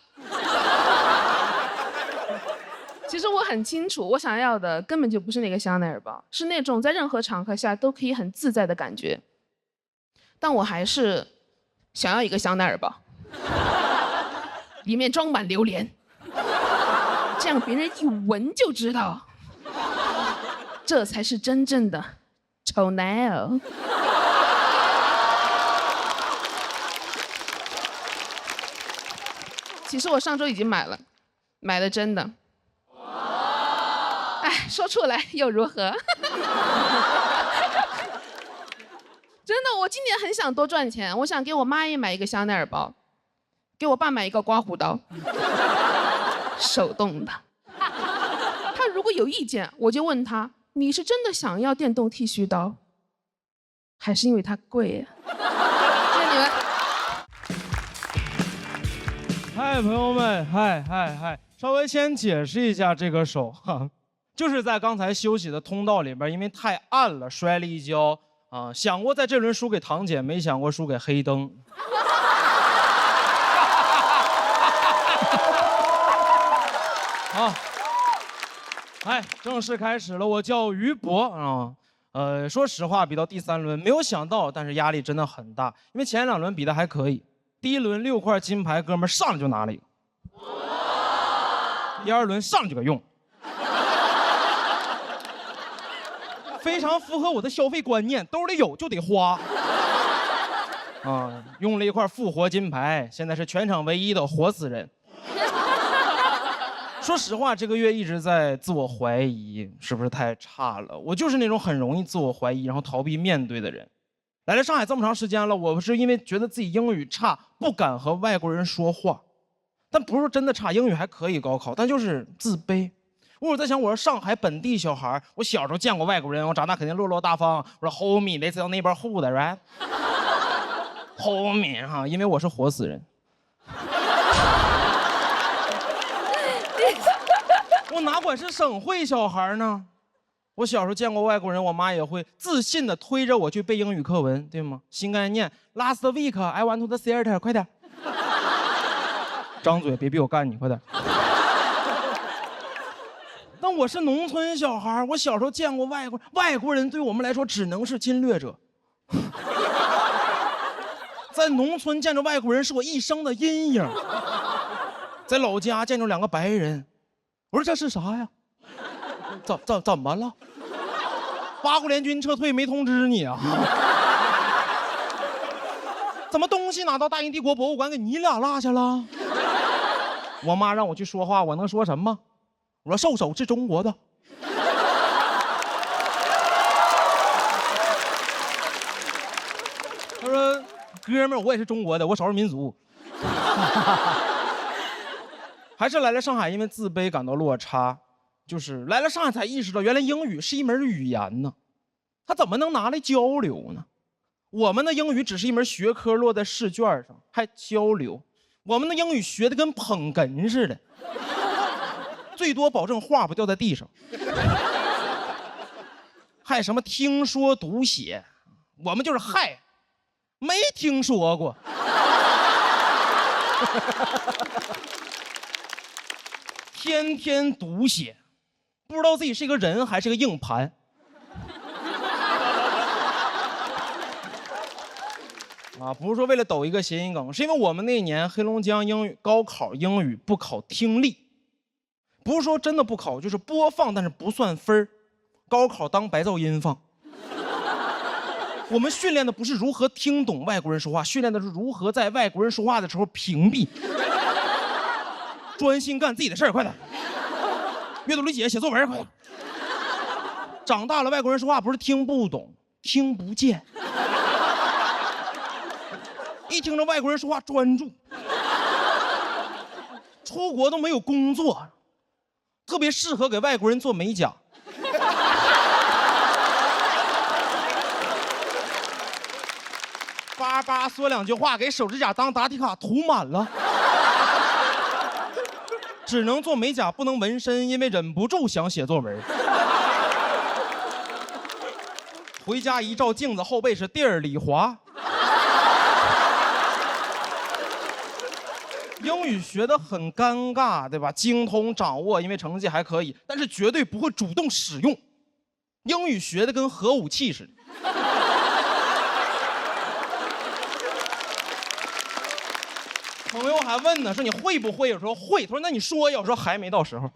其实我很清楚，我想要的根本就不是那个香奈儿包，是那种在任何场合下都可以很自在的感觉。但我还是想要一个香奈儿包，里面装满榴莲，这样别人一闻就知道，这才是真正的丑男儿。其实我上周已经买了，买的真的。哎，说出来又如何？真的，我今年很想多赚钱，我想给我妈也买一个香奈儿包，给我爸买一个刮胡刀，手动的。他如果有意见，我就问他：你是真的想要电动剃须刀，还是因为它贵呀？谢谢你们。嗨，朋友们，嗨，稍微先解释一下这个手哈，就是在刚才休息的通道里边，因为太暗了，摔了一跤啊。想过在这轮输给堂姐，没想过输给黑灯。好，哎，正式开始了。我叫于博啊。说实话，比到第3轮没有想到，但是压力真的很大，因为前2轮比的还可以。第1轮6块金牌，哥们儿上来就拿了一个。第2轮上来就给用，非常符合我的消费观念，兜里有就得花。啊，用了一块复活金牌，现在是全场唯一的活死人。说实话，这个月一直在自我怀疑，是不是太差了？我就是那种很容易自我怀疑，然后逃避面对的人。来了上海这么长时间了，我是因为觉得自己英语差，不敢和外国人说话。但不是真的差，英语还可以高考，但就是自卑。我在想，我是上海本地小孩，我小时候见过外国人，我长大肯定落落大方。我说 homie， 类似到那边户的 right？ homie 哈，因为我是活死人。我哪管是省会小孩呢？我小时候见过外国人，我妈也会自信地推着我去背英语课文，对吗？新概念 ，Last week I went to the theater， 快点，张嘴，别逼我干你，快点。但我是农村小孩，我小时候见过外国人，对我们来说只能是侵略者。在农村见着外国人是我一生的阴影。在老家见着2个白人，我说这是啥呀？怎么了？八国联军撤退没通知你啊？怎么东西拿到大英帝国博物馆给你俩落下了？我妈让我去说话，我能说什么？我说兽首是中国的。他说哥们儿，我也是中国的，我少数民族。还是来了上海，因为自卑感到落差，就是来了上海才意识到，原来英语是一门语言呢，他怎么能拿来交流呢？我们的英语只是一门学科，落在试卷上，还交流。我们的英语学的跟捧哏似的，最多保证话不掉在地上。还什么听说读写，我们就是嗨，没听说过。天天读写，不知道自己是一个人还是个硬盘。啊，不是说为了抖一个谐音梗，是因为我们那年黑龙江英语高考英语不考听力，不是说真的不考，就是播放但是不算分儿，高考当白噪音放。我们训练的不是如何听懂外国人说话，训练的是如何在外国人说话的时候屏蔽，专心干自己的事儿，快点！阅读理解，写作文，快点！长大了，外国人说话不是听不懂，听不见。一听着外国人说话专注，出国都没有工作，特别适合给外国人做美甲。叭叭说两句话，给手指甲当答题卡涂满了。只能做美甲，不能纹身，因为忍不住想写作文。回家一照镜子，后背是地儿里滑。英语学得很尴尬，对吧？精通掌握，因为成绩还可以，但是绝对不会主动使用。英语学得跟核武器似的。朋友还问呢，说你会不会？我说会。他说那你说呀。我说还没到时候。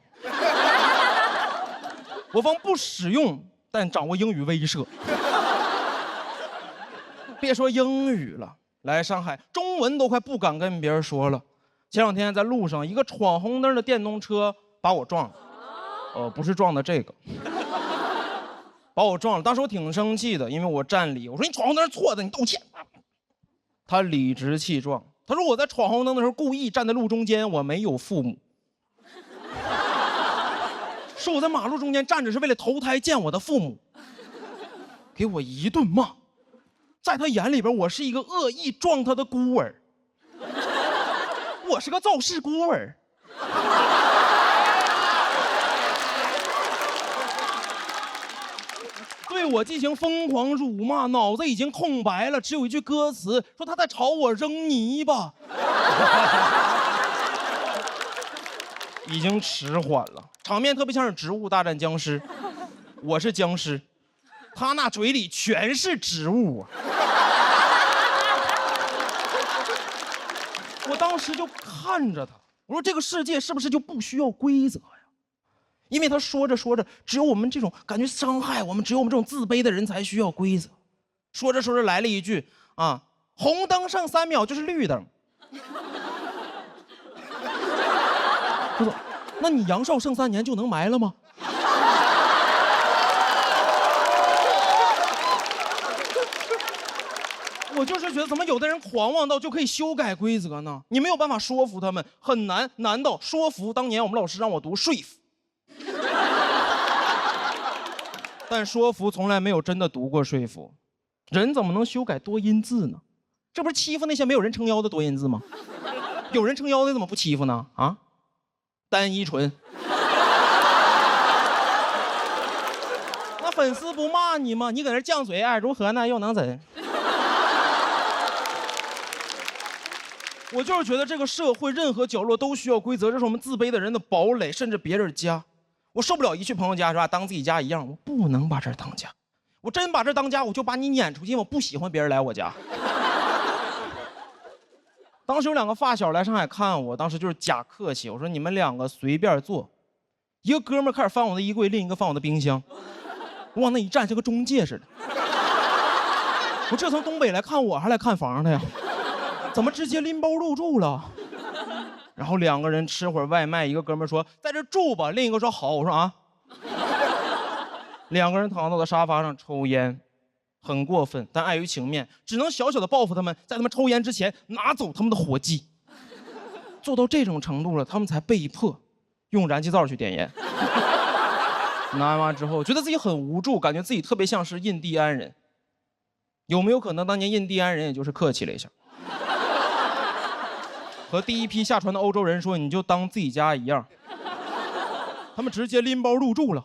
我方不使用，但掌握英语威慑。别说英语了，来上海中文都快不敢跟别人说了。前两天在路上，一个闯红灯的电动车把我撞了，不是撞的这个，把我撞了。当时我挺生气的，因为我占理，我说你闯红灯是错的，你道歉。他理直气壮，他说我在闯红灯的时候故意站在路中间，我没有父母，说我在马路中间站着是为了投胎见我的父母，给我一顿骂。在他眼里边，我是一个恶意撞他的孤儿。我是个肇事孤儿。对我进行疯狂辱骂，脑子已经空白了，只有一句歌词说他在朝我扔泥巴。已经迟缓了，场面特别像是植物大战僵尸。我是僵尸，他那嘴里全是植物啊。我当时就看着他，我说这个世界是不是就不需要规则呀？因为他说着说着，只有我们这种感觉伤害我们，只有我们这种自卑的人才需要规则。说着说着来了一句啊，红灯剩3秒就是绿灯。他说，那你阳寿剩3年就能埋了吗？我就是觉得，怎么有的人狂妄到就可以修改规则呢？你没有办法说服他们，很难。难道说服？当年我们老师让我读说服，但说服从来没有真的读过说服。人怎么能修改多音字呢？这不是欺负那些没有人撑腰的多音字吗？有人撑腰的怎么不欺负呢？啊，单依纯。那粉丝不骂你吗？你搁那犟嘴，哎，如何呢？又能怎？我就是觉得这个社会任何角落都需要规则，这是我们自卑的人的堡垒，甚至别人家。我受不了一去朋友家是吧，当自己家一样，我不能把这儿当家。我真把这当家，我就把你撵出去，因为我不喜欢别人来我家。当时有2个发小来上海看我，当时就是假客气，我说你们2个随便坐。一个哥们儿开始翻我的衣柜，另一个翻我的冰箱，我往那一站，像个中介似的。我这从东北来看我，还来看房的呀？怎么直接拎包入住了？然后2个人吃会儿外卖，一个哥们儿说在这住吧，另一个说好，我说啊。2个人躺到了沙发上抽烟，很过分，但碍于情面，只能小小的报复他们，在他们抽烟之前拿走他们的火机。做到这种程度了，他们才被迫用燃气灶去点烟。拿完之后，觉得自己很无助，感觉自己特别像是印第安人。有没有可能当年印第安人也就是客气了一下，和第一批下船的欧洲人说你就当自己家一样？他们直接拎包入住了。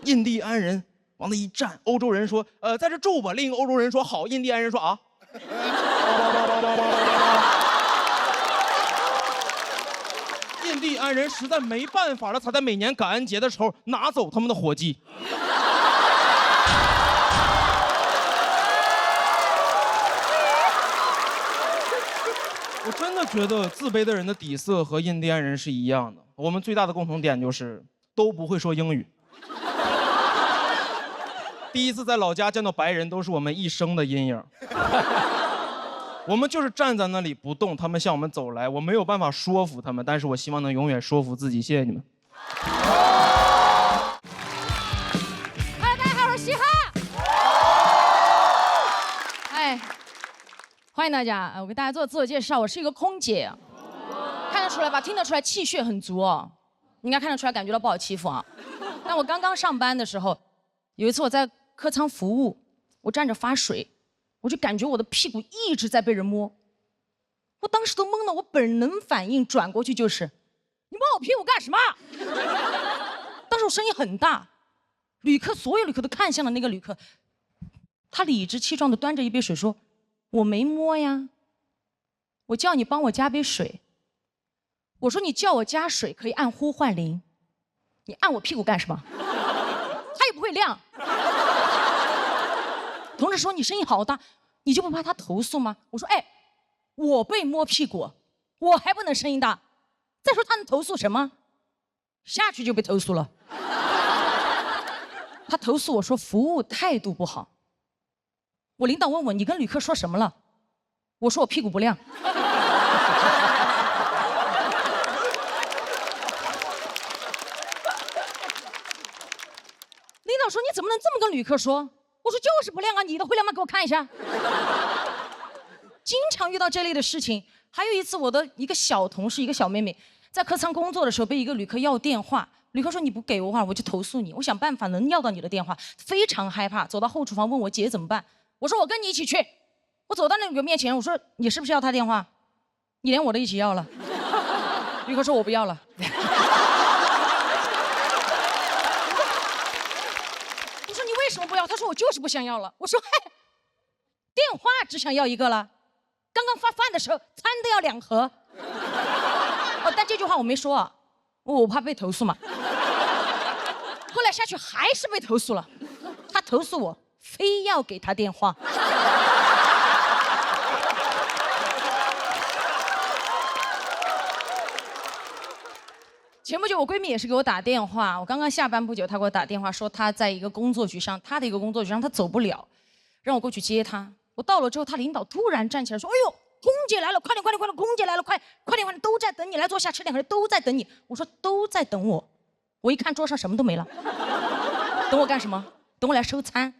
印第安人往那一站，欧洲人说在这住吧，另一个欧洲人说好，印第安人说啊。印第安人实在没办法了，才在每年感恩节的时候拿走他们的火鸡。我真的觉得自卑的人的底色和印第安人是一样的，我们最大的共同点就是都不会说英语。第一次在老家见到白人，都是我们一生的阴影。我们就是站在那里不动，他们向我们走来，我没有办法说服他们，但是我希望能永远说服自己。谢谢你们。嗨，大家好，我是嘻哈。哎，欢迎大家，我给大家做自我介绍，我是一个空姐，看得出来吧？听得出来气血很足哦，应该看得出来，感觉到不好欺负啊。但我刚刚上班的时候，有一次我在客舱服务，我站着发水。我就感觉我的屁股一直在被人摸，我当时都懵了，我本能反应转过去就是你摸我屁股干什么？当时我声音很大，所有旅客都看向了那个旅客，他理直气壮地端着一杯水说我没摸呀，我叫你帮我加杯水。我说你叫我加水可以按呼唤铃，你按我屁股干什么？他也不会亮。同事说你声音好大，你就不怕他投诉吗？我说哎，我被摸屁股，我还不能声音大，再说他能投诉什么？下去就被投诉了。他投诉我说服务态度不好。我领导问我你跟旅客说什么了？我说我屁股不亮。领导说你怎么能这么跟旅客说？我说就是不亮啊，你的会亮吗？给我看一下。经常遇到这类的事情。还有一次，我的一个小同事，一个小妹妹，在客舱工作的时候，被一个旅客要电话，旅客说你不给我话，我就投诉你。我想办法能要到你的电话，非常害怕，走到后厨房问我姐怎么办。我说我跟你一起去。我走到那个面前，我说你是不是要他电话？你连我都一起要了。旅客说我不要了。为什么不要？他说我就是不想要了。我说嗨，电话只想要一个了，刚刚发饭的时候餐都要2盒。哦，但这句话我没说啊，我怕被投诉嘛。后来下去还是被投诉了，他投诉我非要给他电话。前不久我闺蜜也是给我打电话，我刚刚下班不久，她给我打电话说她在一个工作局上，她的一个工作局上她走不了，让我过去接她。我到了之后，她领导突然站起来说：“哎呦，空姐来了，快点快点快点，空姐来了，快点，都在等你，来坐下吃点，都在等你。”我说都在等我，我一看桌上什么都没了，等我干什么？等我来收餐。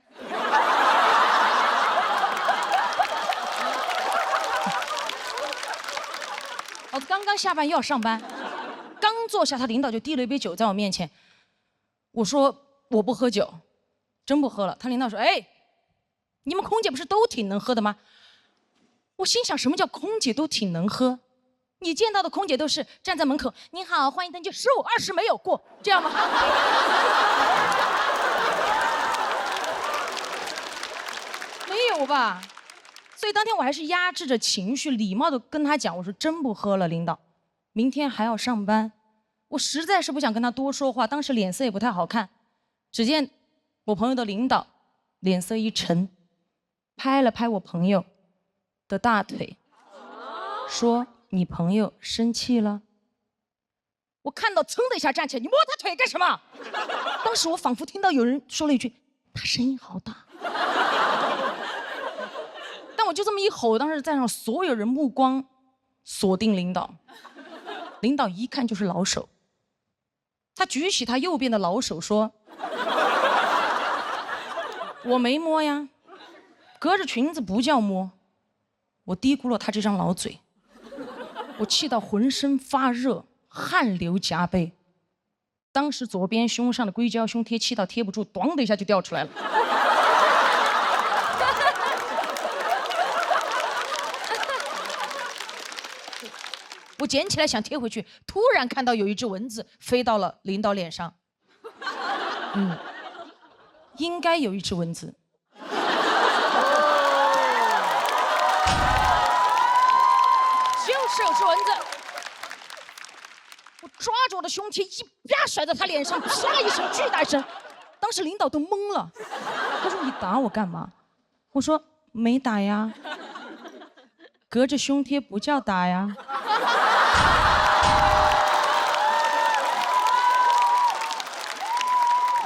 我刚刚下班又要上班。刚坐下，他领导就递了一杯酒在我面前。我说我不喝酒，真不喝了。他领导说：“哎，你们空姐不是都挺能喝的吗？”我心想，什么叫空姐都挺能喝？你见到的空姐都是站在门口，您好，欢迎登机，15、20没有过，这样吗？没有吧？所以当天我还是压制着情绪，礼貌的跟他讲，我说真不喝了，领导。明天还要上班，我实在是不想跟他多说话，当时脸色也不太好看。只见我朋友的领导脸色一沉，拍了拍我朋友的大腿，说：“你朋友生气了。”我看到噌的一下站起来，你摸他腿干什么？当时我仿佛听到有人说了一句：“他声音好大。”但我就这么一吼，当时在场所有人目光锁定领导，领导一看就是老手，他举起他右边的老手说：“我没摸呀，隔着裙子不叫摸。”我低估了他这张老嘴，我气到浑身发热，汗流浃背。当时左边胸上的硅胶胸贴气到贴不住，咣的一下就掉出来了。我捡起来想贴回去，突然看到有一只蚊子飞到了领导脸上。应该有一只蚊子。就是有只蚊子。我抓着我的胸贴一啪甩在他脸上，啪一声巨大声，当时领导都懵了。他说：“你打我干嘛？”我说：“没打呀，隔着胸贴不叫打呀。”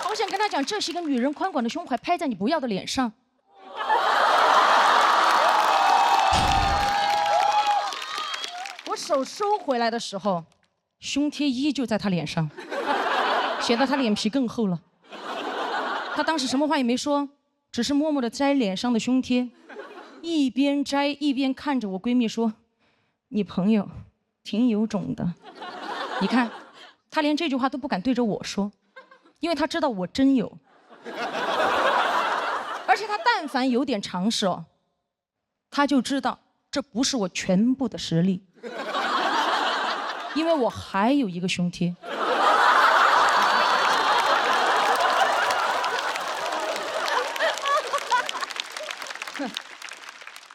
好想跟他讲，这是一个女人宽广的胸怀拍在你不要的脸上。我手收回来的时候，胸贴依旧在他脸上，显得他脸皮更厚了。他当时什么话也没说，只是默默地摘脸上的胸贴，一边摘一边看着我闺蜜说：“你朋友挺有种的。”你看，他连这句话都不敢对着我说，因为他知道我真有。而且他但凡有点常识哦，他就知道这不是我全部的实力，因为我还有一个胸贴。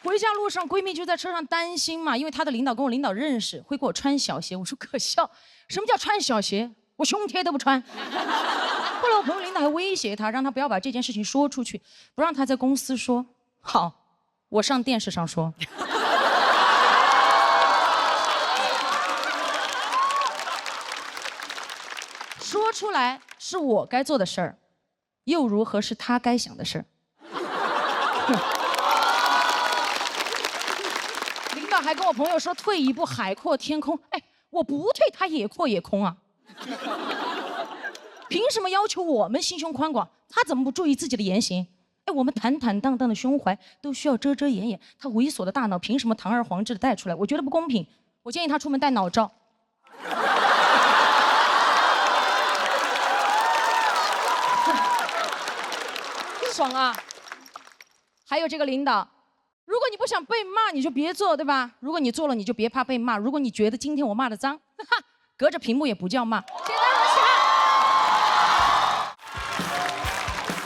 回家路上，闺蜜就在车上担心嘛，因为她的领导跟我领导认识，会给我穿小鞋。我说可笑，什么叫穿小鞋？我胸贴都不穿。后来我朋友领导还威胁她，让她不要把这件事情说出去，不让她在公司说。好，我上电视上说。说出来是我该做的事儿，又如何是他该想的事儿？领导还跟我朋友说退一步海阔天空，哎，我不退他也阔也空啊！凭什么要求我们心胸宽广，他怎么不注意自己的言行？哎，我们坦坦荡荡的胸怀都需要遮遮掩掩，他猥琐的大脑凭什么堂而皇之的带出来？我觉得不公平，我建议他出门带脑罩。爽啊！还有这个领导，如果你不想被骂，你就别做，对吧？如果你做了，你就别怕被骂。如果你觉得今天我骂的脏，哈，隔着屏幕也不叫骂。谢谢大家的喜爱。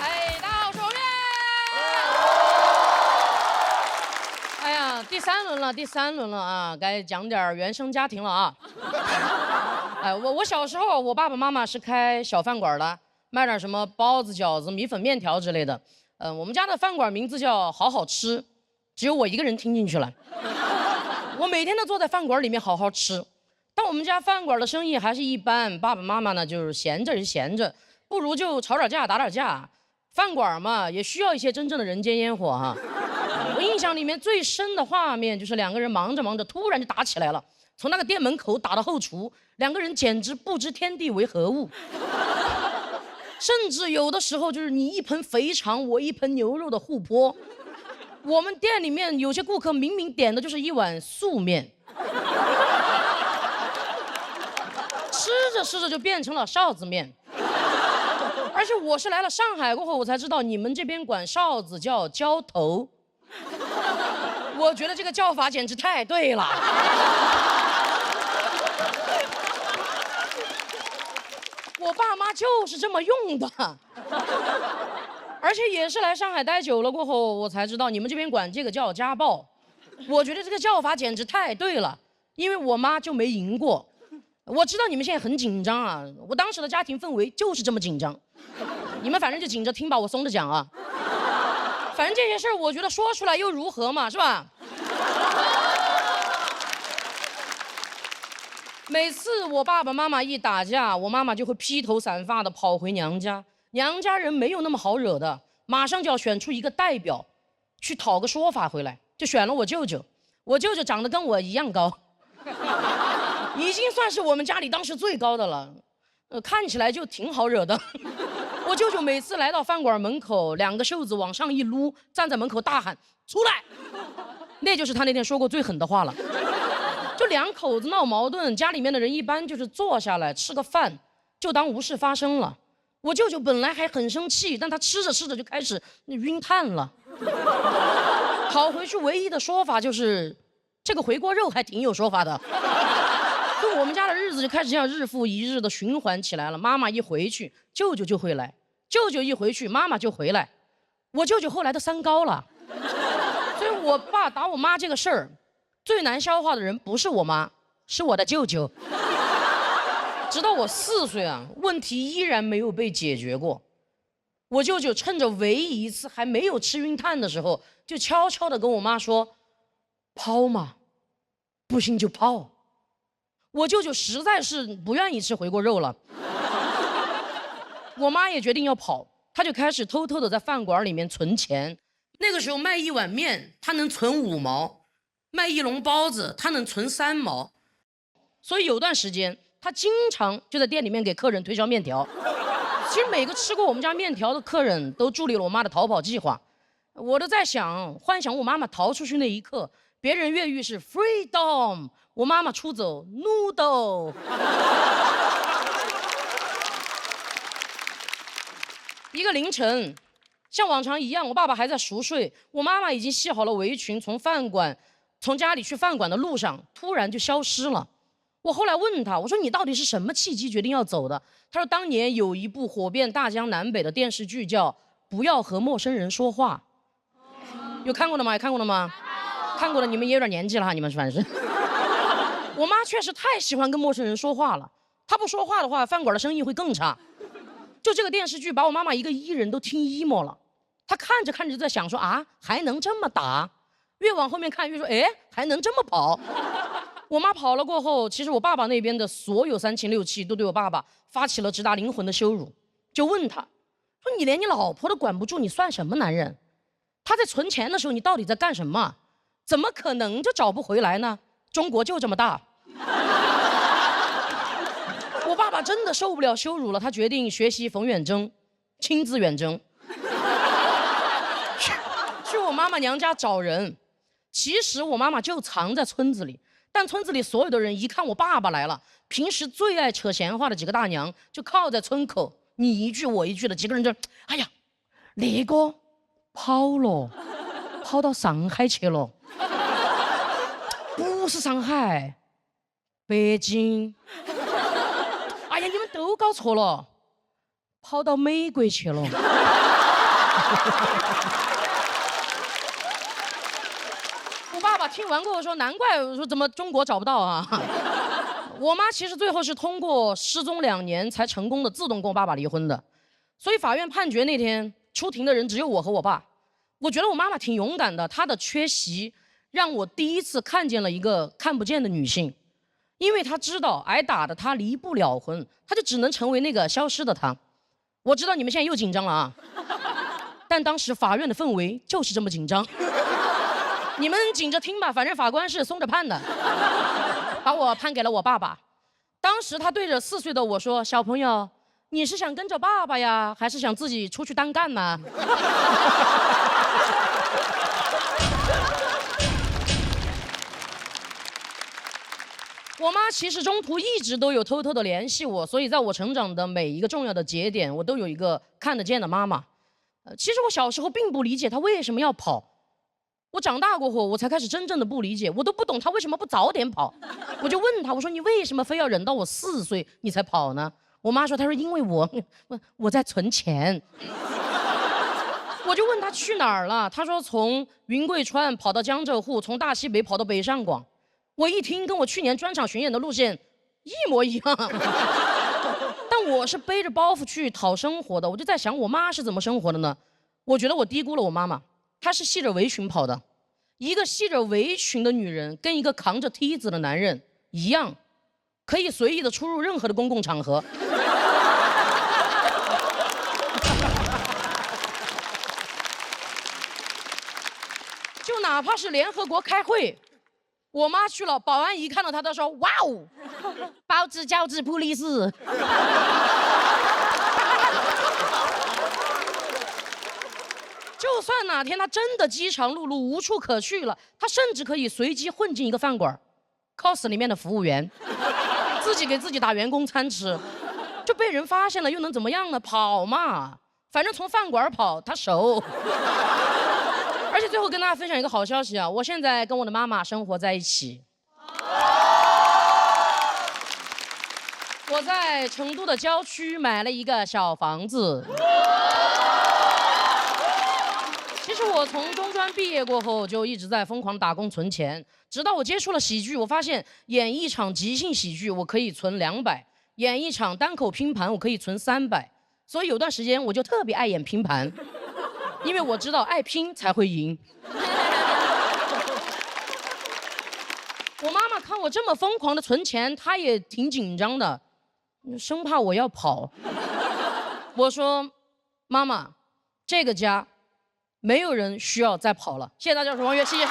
哎，到手面。哎呀，第三轮了啊，该讲点原生家庭了啊。哎，我小时候，我爸爸妈妈是开小饭馆的。卖点什么包子、饺子、米粉、面条之类的。我们家的饭馆名字叫好好吃，只有我一个人听进去了。我每天都坐在饭馆里面好好吃，但我们家饭馆的生意还是一般，爸爸妈妈呢就是闲着是闲着，不如就吵点架、打点架。饭馆嘛，也需要一些真正的人间烟火哈。我印象里面最深的画面就是两个人忙着忙着，突然就打起来了，从那个店门口打到后厨，两个人简直不知天地为何物。甚至有的时候就是你一盆肥肠，我一盆牛肉的互泼。我们店里面有些顾客明明点的就是一碗素面，吃着吃着就变成了臊子面。而且我是来了上海过后，我才知道你们这边管臊子叫浇头。我觉得这个叫法简直太对了。我爸妈就是这么用的，而且也是来上海待久了过后，我才知道你们这边管这个叫家暴。我觉得这个叫法简直太对了，因为我妈就没赢过。我知道你们现在很紧张啊，我当时的家庭氛围就是这么紧张。你们反正就紧着听吧，我松着讲啊。反正这些事儿，我觉得说出来又如何嘛，是吧？每次我爸爸妈妈一打架，我妈妈就会披头散发的跑回娘家。娘家人没有那么好惹的，马上就要选出一个代表，去讨个说法回来，就选了我舅舅。我舅舅长得跟我一样高，已经算是我们家里当时最高的了，看起来就挺好惹的。我舅舅每次来到饭馆门口，2个袖子往上一撸，站在门口大喊出来，那就是他那天说过最狠的话了。就2口子闹矛盾，家里面的人一般就是坐下来吃个饭，就当无事发生了。我舅舅本来还很生气，但他吃着吃着就开始晕碳了。跑回去唯一的说法就是这个回锅肉还挺有说法的。就我们家的日子就开始这样日复一日的循环起来了。妈妈一回去，舅舅就会来；舅舅一回去，妈妈就回来。我舅舅后来都3高了，所以我爸打我妈这个事儿，最难消化的人不是我妈，是我的舅舅。直到我4岁啊，问题依然没有被解决过。我舅舅趁着唯一一次还没有吃晕碳的时候，就悄悄地跟我妈说：“抛嘛，不行就抛。”我舅舅实在是不愿意吃回锅肉了，我妈也决定要跑，她就开始偷偷的在饭馆里面存钱。那个时候卖1碗面，她能存5毛；卖1笼包子，她能存3毛。所以有段时间，她经常就在店里面给客人推销面条。其实每个吃过我们家面条的客人都助力了我妈的逃跑计划。我都在想，幻想我妈妈逃出去那一刻，别人越狱是 freedom， 我妈妈出走 noodle。一个凌晨，像往常一样，我爸爸还在熟睡，我妈妈已经系好了围裙，从家里去饭馆的路上，突然就消失了。我后来问他，我说你到底是什么契机决定要走的？他说当年有一部火遍大江南北的电视剧叫《不要和陌生人说话》，有看过的吗？有看过的吗？看过的你们也有点年纪了哈，你们反正。我妈确实太喜欢跟陌生人说话了，她不说话的话，饭馆的生意会更差。就这个电视剧把我妈妈一个艺人都听 emo 了，她看着看着就在想说啊，还能这么打？越往后面看越说，哎，还能这么跑？我妈跑了过后，其实我爸爸那边的所有3亲6戚都对我爸爸发起了直达灵魂的羞辱，就问他说：“你连你老婆都管不住，你算什么男人？他在存钱的时候，你到底在干什么？怎么可能就找不回来呢？中国就这么大。”我爸爸真的受不了羞辱了，他决定学习冯远征，亲自远征，去我妈妈娘家找人。其实我妈妈就藏在村子里。但村子里所有的人一看我爸爸来了，平时最爱扯闲话的几个大娘就靠在村口，你一句我一句的，几个人就，哎呀，那个跑了，跑到上海去了，不是上海，北京。哎呀，你们都搞错了，跑到美国去了。我爸爸听完过后说：“难怪我说怎么中国找不到啊。”我妈其实最后是通过失踪2年才成功的自动跟我爸爸离婚的，所以法院判决那天出庭的人只有我和我爸。我觉得我妈妈挺勇敢的，她的缺席让我第一次看见了一个看不见的女性，因为她知道挨打的她离不了婚，她就只能成为那个消失的她。我知道你们现在又紧张了啊，但当时法院的氛围就是这么紧张。你们紧着听吧，反正法官是松着判的，把我判给了我爸爸。当时他对着4岁的我说：“小朋友，你是想跟着爸爸呀，还是想自己出去单干呢？”我妈其实中途一直都有偷偷的联系我，所以在我成长的每一个重要的节点，我都有一个看得见的妈妈。其实我小时候并不理解她为什么要跑。我长大过后，我才开始真正的不理解，我都不懂他为什么不早点跑。我就问他，我说你为什么非要忍到我4岁你才跑呢？我妈说，她说因为我在存钱。我就问他去哪儿了，他说从云贵川跑到江浙沪，从大西北跑到北上广。我一听跟我去年专场巡演的路线一模一样。但我是背着包袱去讨生活的，我就在想我妈是怎么生活的呢？我觉得我低估了我妈妈。她是系着围裙跑的，一个系着围裙的女人跟一个扛着梯子的男人一样，可以随意的出入任何的公共场合。就哪怕是联合国开会，我妈去了，保安一看到她，她说：“哇哦，包子饺子普利斯。”就算哪天她真的饥肠辘辘无处可去了，她甚至可以随机混进一个饭馆 ，cos 里面的服务员，自己给自己打员工餐吃，就被人发现了又能怎么样呢？跑嘛，反正从饭馆跑她熟。而且最后跟大家分享一个好消息啊，我现在跟我的妈妈生活在一起。我在成都的郊区买了一个小房子。其实我从中专毕业过后就一直在疯狂打工存钱，直到我接触了喜剧，我发现演一场即兴喜剧我可以存200，演一场单口拼盘我可以存300，所以有段时间我就特别爱演拼盘。因为我知道爱拼才会赢。我妈妈看我这么疯狂的存钱，她也挺紧张的，生怕我要跑。我说：“妈妈，这个家没有人需要再跑了。”谢谢大家，我是王悦，谢谢。